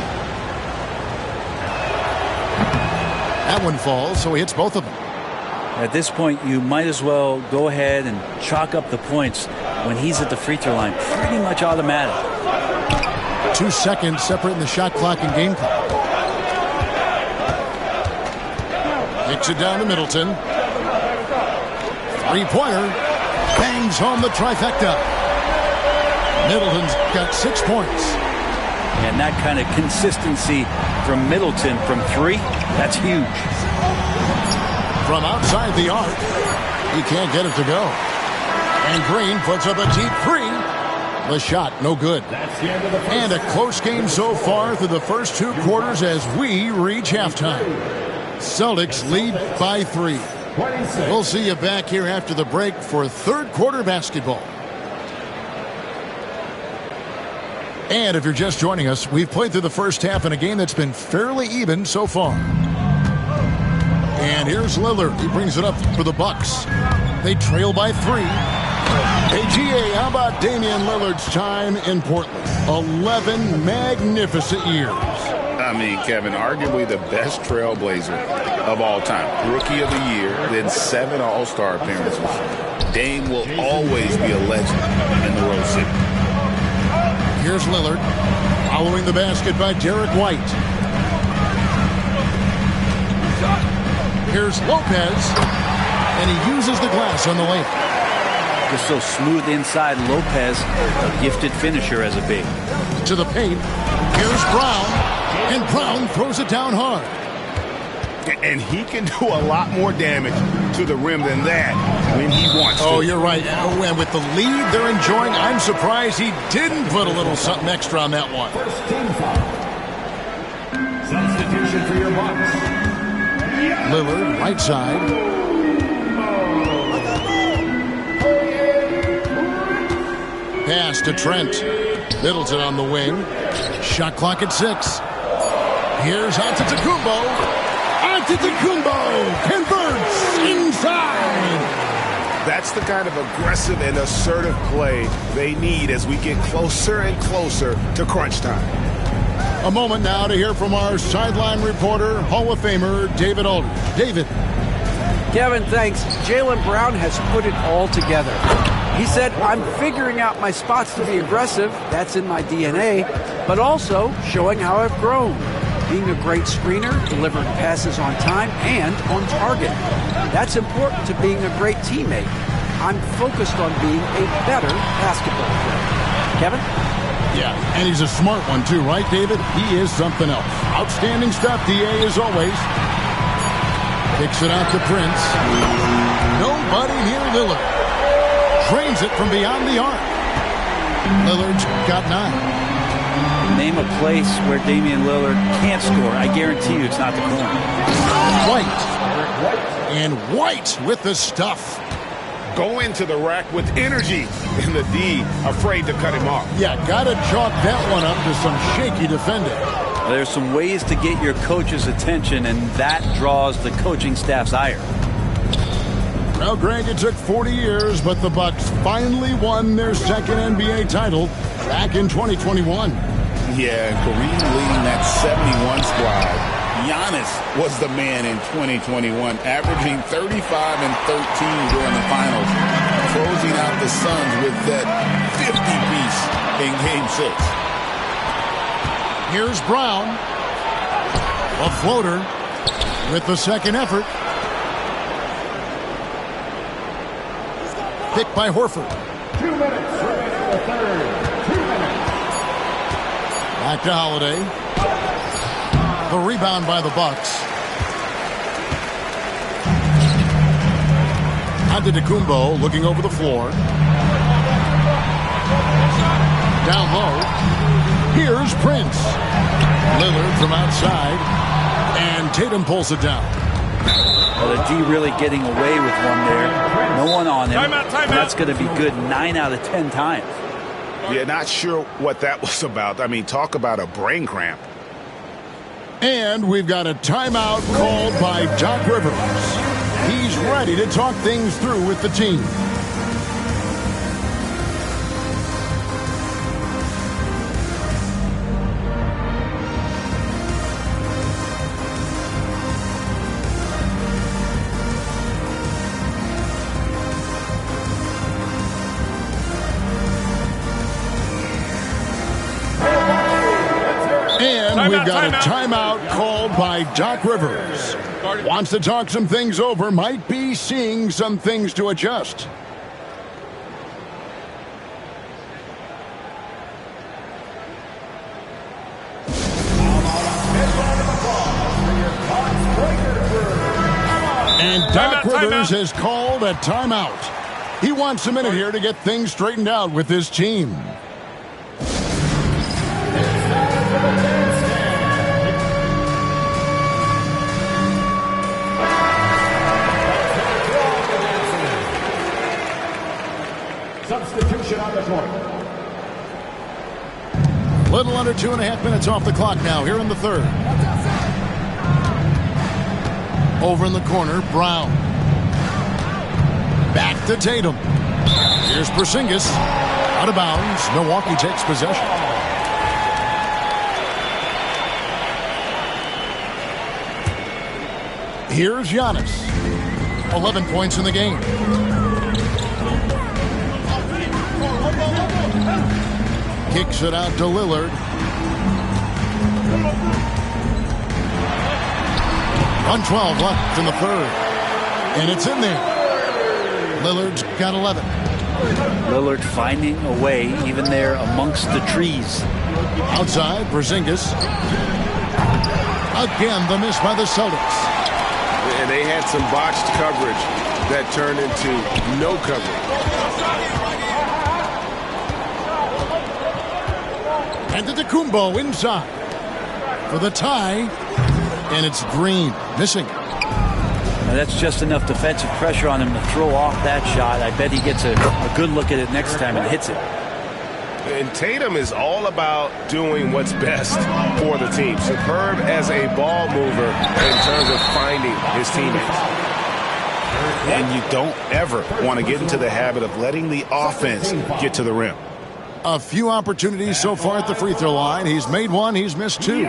That one falls, so he hits both of them. At this point, you might as well go ahead and chalk up the points when he's at the free throw line. Pretty much automatic. 2 seconds separating the shot clock and game clock. Kicks it down to Middleton. 3-pointer. Bangs home the trifecta. Middleton's got 6 points. And that kind of consistency from Middleton from 3, that's huge. From outside the arc, he can't get it to go. And Green puts up a deep 3. The shot, no good. And a close game so far through the first 2 quarters as we reach halftime. Celtics lead by 3. We'll see you back here after the break for third quarter basketball. And if you're just joining us, we've played through the first half in a game that's been fairly even so far. And here's Lillard. He brings it up for the Bucks. They trail by 3. Hey, GA, how about Damian Lillard's time in Portland? 11 magnificent years. I mean, Kevin, arguably the best trailblazer of all time. Rookie of the year, then 7 All-Star appearances. Dame will always be a legend in the Rose City. Here's Lillard, following the basket by Derek White. Here's Lopez, and he uses the glass on the lane. Just so smooth inside. Lopez, a gifted finisher as a big. To the paint. Here's Brown, and Brown throws it down hard. And he can do a lot more damage to the rim than that when he wants to. Oh, you're right. And with the lead they're enjoying, I'm surprised he didn't put a little something extra on that one. First team foul. Substitution for your Bucks. Lillard, right side. Pass to Trent. Middleton on the wing. Shot clock at 6. Here's Antetokounmpo. Antetokounmpo converts inside. That's the kind of aggressive and assertive play they need as we get closer and closer to crunch time. A moment now to hear from our sideline reporter, Hall of Famer David Aldridge. David. Kevin, thanks. Jaylen Brown has put it all together. He said, I'm figuring out my spots to be aggressive. That's in my DNA. But also showing how I've grown. Being a great screener, delivering passes on time and on target. That's important to being a great teammate. I'm focused on being a better basketball player. Kevin? Yeah, and he's a smart one too, right, David? He is something else. Outstanding stuff, DA, as always. Kicks it out to Prince. Nobody near Lillard. Drains it from beyond the arc. Lillard's got 9. Name a place where Damian Lillard can't score. I guarantee you it's not the corner. White. And White with the stuff. Go into the rack with energy, and the D afraid to cut him off. Yeah, gotta chalk that one up to some shaky defending. There's some ways to get your coach's attention, and that draws the coaching staff's ire. Well, Greg, it took 40 years, but the Bucks finally won their second NBA title back in 2021. Yeah, and Kareem leading that 71 squad. Giannis was the man in 2021, averaging 35 and 13 during the finals, closing out the Suns with that 50-piece in Game 6. Here's Brown. A floater with the second effort. Picked by Horford. 2 minutes remaining in the third. 2 minutes. Back to Holiday. The rebound by the Bucks. Antetokounmpo looking over the floor. Down low. Here's Prince. Lillard from outside. And Tatum pulls it down. Well, the D really getting away with one there. No one on him. Timeout. That's going to be good 9 out of 10 times. Yeah, not sure what that was about. I mean, talk about a brain cramp. And we've got a timeout called by Doc Rivers. He's ready to talk things through with the team. And we've got a timeout called by Doc Rivers. Wants to talk some things over, might be seeing some things to adjust. And Doc Rivers has called a timeout. He wants a minute here to get things straightened out with his team. Substitution on the court. Little under 2.5 minutes off the clock now here in the third. Over in the corner, Brown. Back to Tatum. Here's Porzingis. Out of bounds. Milwaukee takes possession. Here's Giannis. 11 points in the game. Kicks it out to Lillard. 1:12 left in the third. And it's in there. Lillard's got 11. Lillard finding a way, even there amongst the trees. Outside, Porzingis. Again, the miss by the Celtics. And they had some botched coverage that turned into no coverage. And Antetokounmpo inside for the tie. And it's Green missing. Now that's just enough defensive pressure on him to throw off that shot. I bet he gets a good look at it next time and hits it. And Tatum is all about doing what's best for the team. Superb as a ball mover in terms of finding his teammates. And you don't ever want to get into the habit of letting the offense get to the rim. A few opportunities so far at the free throw line. He's made one, he's missed two.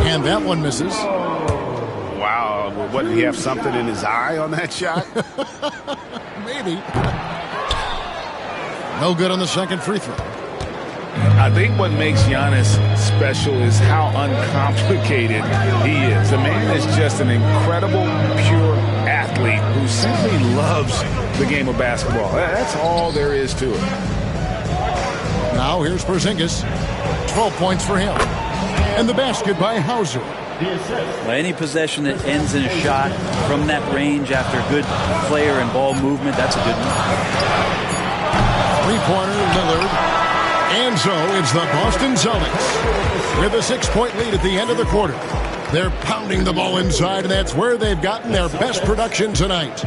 And that one misses. Wow, what, did he have something in his eye on that shot? Maybe. No good on the second free throw. I think what makes Giannis special is how uncomplicated he is. The man is just an incredible, pure athlete who simply loves the game of basketball. That's all there is to it. Now here's Porzingis. 12 points for him. And the basket by Hauser. Well, any possession that ends in a shot from that range after good player and ball movement, that's a good one. Three-pointer, Lillard. And so it's the Boston Celtics with a 6-point lead at the end of the quarter. They're pounding the ball inside, and that's where they've gotten their best production tonight.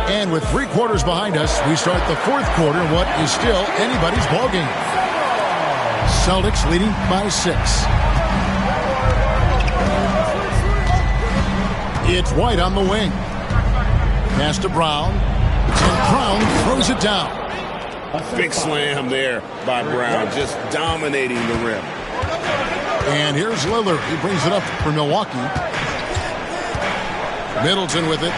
And with 3 quarters behind us, we start the fourth quarter in what is still anybody's ball game. Celtics leading by 6. It's White on the wing. Pass to Brown. And Brown throws it down. Big slam there by Brown, just dominating the rim. And here's Lillard. He brings it up for Milwaukee. Middleton with it.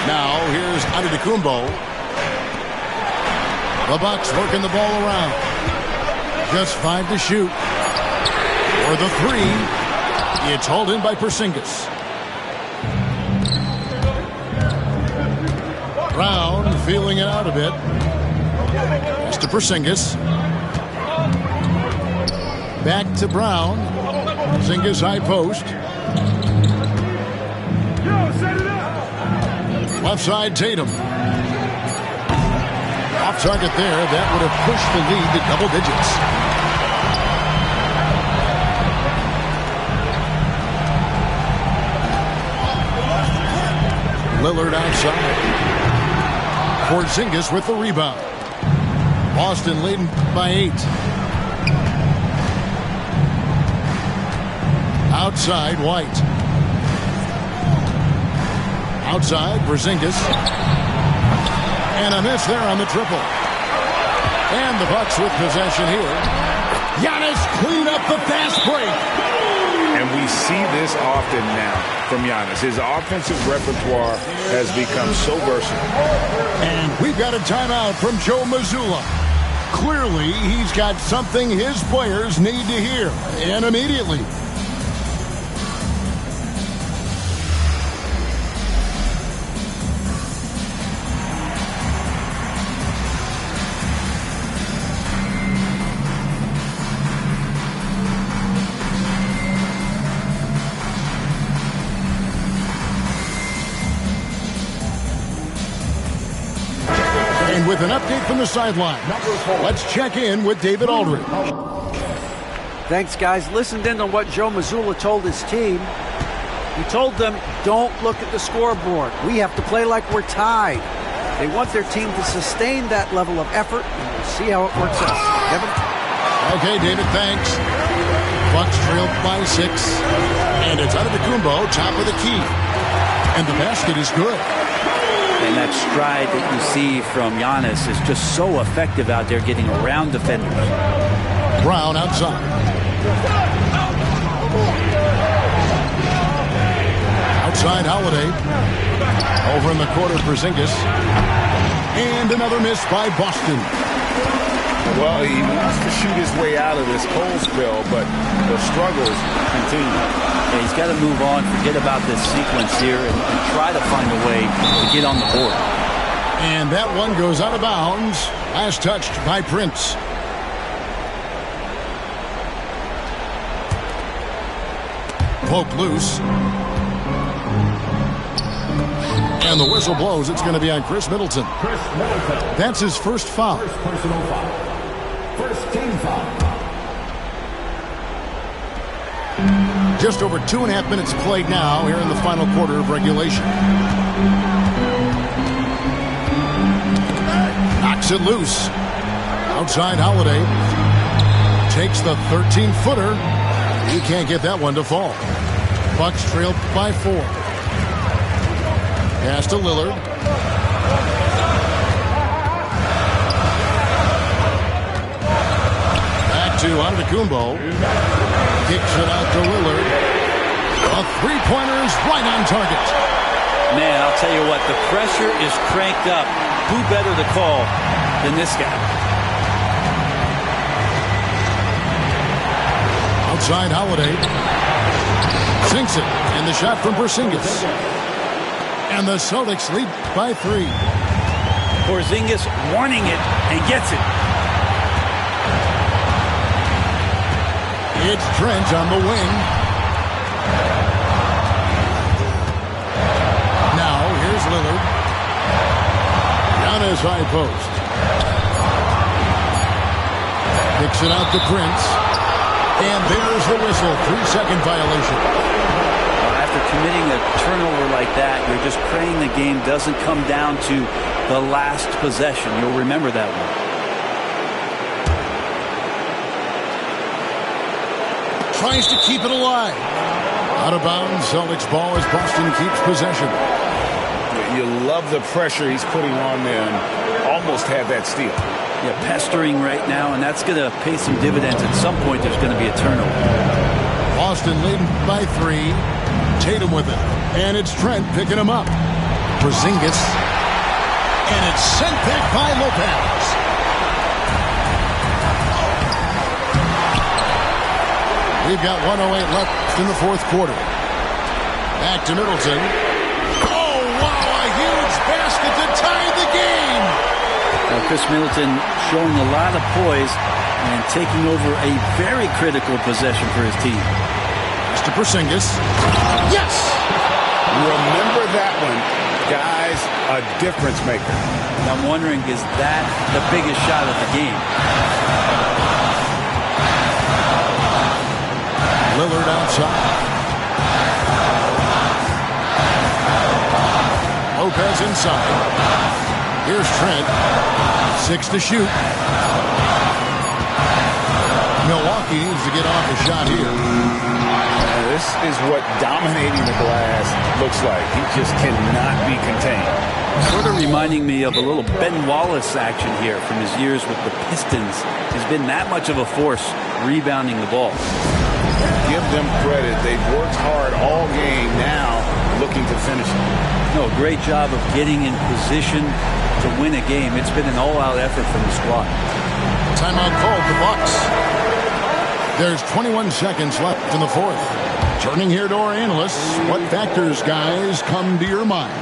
Now here's Antetokounmpo. The Bucks working the ball around. Just 5 to shoot. For the 3. It's hauled in by Porzingis. Brown feeling it out a bit. Pass to Porzingis. Back to Brown. Porzingis high post. Left side Tatum. Off target there. That would have pushed the lead to double digits. Lillard outside. Porzingis with the rebound. Boston leading by 8. Outside, White. Outside, Porzingis. And a miss there on the triple. And the Bucks with possession here. Giannis clean up the fast break. And we see this often now from Giannis. His offensive repertoire has become so versatile. And we've got a timeout from Joe Mazzulla. Clearly, he's got something his players need to hear. And immediately. With an update from the sideline, let's check in with David Aldridge. Thanks, guys. Listened in on what Joe Mazzulla told his team. He told them, don't look at the scoreboard. We have to play like we're tied. They want their team to sustain that level of effort, and we'll see how it works out. Kevin? Okay, David, thanks. Bucks trailed by 6, and it's Antetokounmpo, top of the key. And the basket is good. And that stride that you see from Giannis is just so effective out there getting around defenders. Brown outside. Outside Holiday. Over in the corner, Porzingis. And another miss by Boston. Well, he wants to shoot his way out of this cold spell, but the struggles continue. Yeah, he's got to move on, forget about this sequence here, and try to find a way to get on the board. And that one goes out of bounds. Last touched by Prince. Poke loose. And the whistle blows. It's going to be on Chris Middleton. That's his first foul. First personal foul. First team foul. Just over 2.5 minutes played now here in the final quarter of regulation. Knocks it loose. Outside Holiday. Takes the 13-footer. He can't get that one to fall. Bucks trail by 4. Pass to Lillard. Back to Antetokounmpo. Kicks it out to Lillard. A three-pointer's right on target. Man, I'll tell you what, the pressure is cranked up. Who better to call than this guy? Outside Holiday. Sinks it. And the shot from Porzingis. And the Celtics lead by 3. Porzingis wanting it and gets it. It's Trent on the wing. Now here's Lillard. Giannis high post. Kicks it out to Prince. And there's the whistle. 3-second violation. After committing a turnover like that, you're just praying the game doesn't come down to the last possession. You'll remember that one. Tries to keep it alive. Out of bounds. Celtics ball as Boston keeps possession. You love the pressure he's putting on them. Almost had that steal. Yeah, pestering right now, and that's going to pay some dividends. At some point, there's going to be a turnover. Boston leading by 3. Tatum with it. And it's Trent picking him up. Porzingis. And it's sent back by Lopez. We've got 1:08 left in the fourth quarter. Back to Middleton. Oh, wow, a huge basket to tie the game. Now, Chris Middleton showing a lot of poise and taking over a very critical possession for his team. To Porzingis. Yes! Remember that one. Guys, a difference maker. I'm wondering, is that the biggest shot of the game? Lillard outside. Lopez inside. Here's Trent. 6 to shoot. Milwaukee needs to get off a shot here. This is what dominating the glass looks like. He just cannot be contained. Sort of reminding me of a little Ben Wallace action here from his years with the Pistons. He's been that much of a force rebounding the ball. Give them credit. They've worked hard all game, now looking to finish it. No, great job of getting in position to win a game. It's been an all-out effort from the squad. Timeout called the Bucks. There's 21 seconds left in the fourth. Turning here to our analysts, what factors, guys, come to your mind?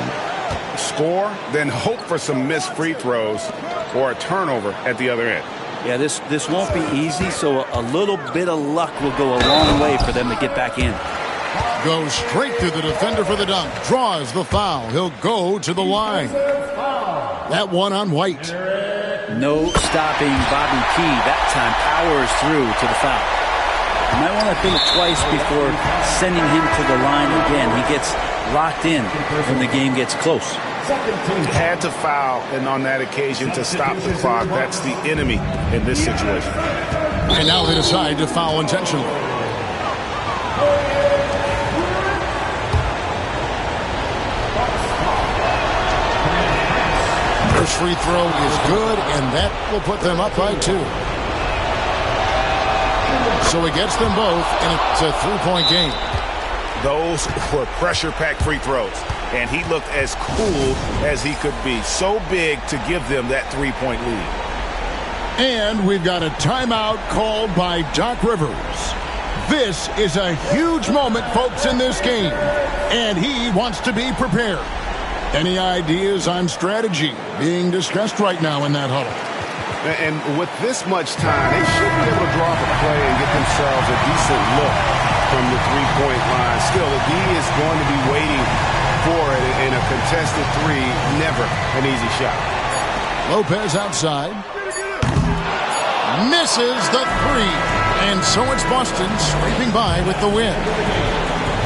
Score, then hope for some missed free throws or a turnover at the other end. Yeah, this won't be easy, so a little bit of luck will go a long way for them to get back in. Goes straight through the defender for the dunk. Draws the foul. He'll go to the line. That one on White. No stopping Bobby Key. That time powers through to the foul. You might want to think twice before sending him to the line again. He gets locked in when the game gets close. Had to foul, and on that occasion to stop the clock. That's the enemy in this situation. And now they decide to foul intentionally. First free throw is good, and that will put them up by 2. So he gets them both, and it's a 3-point game. Those were pressure-packed free throws. and he looked as cool as he could be. So big to give them that three-point lead. And we've got a timeout called by Doc Rivers. This is a huge moment, folks, in this game, and he wants to be prepared. Any ideas on strategy being discussed right now in that huddle? And with this much time, they should be able to draw up a play and get themselves a decent look from the three-point line. Still, the D is going to be waiting for it in a contested three. Never an easy shot. Lopez outside. Misses the three. And so it's Boston scraping by with the win.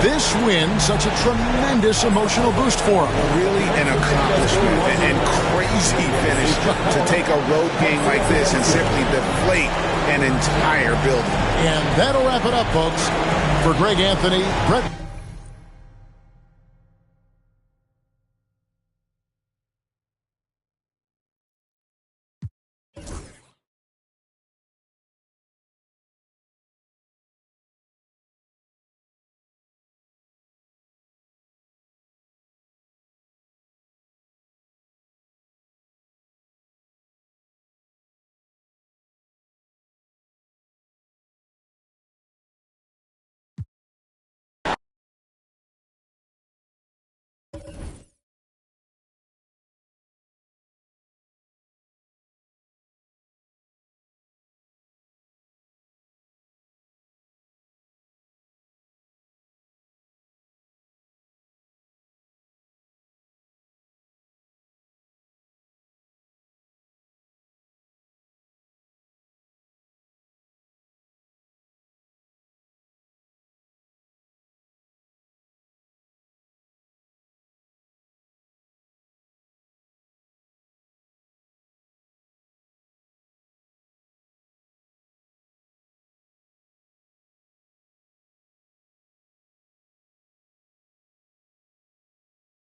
This win, such a tremendous emotional boost for them. Really an accomplishment and crazy finish to take a road game like this and simply deflate an entire building. And that'll wrap it up, folks. For Greg Anthony, Brett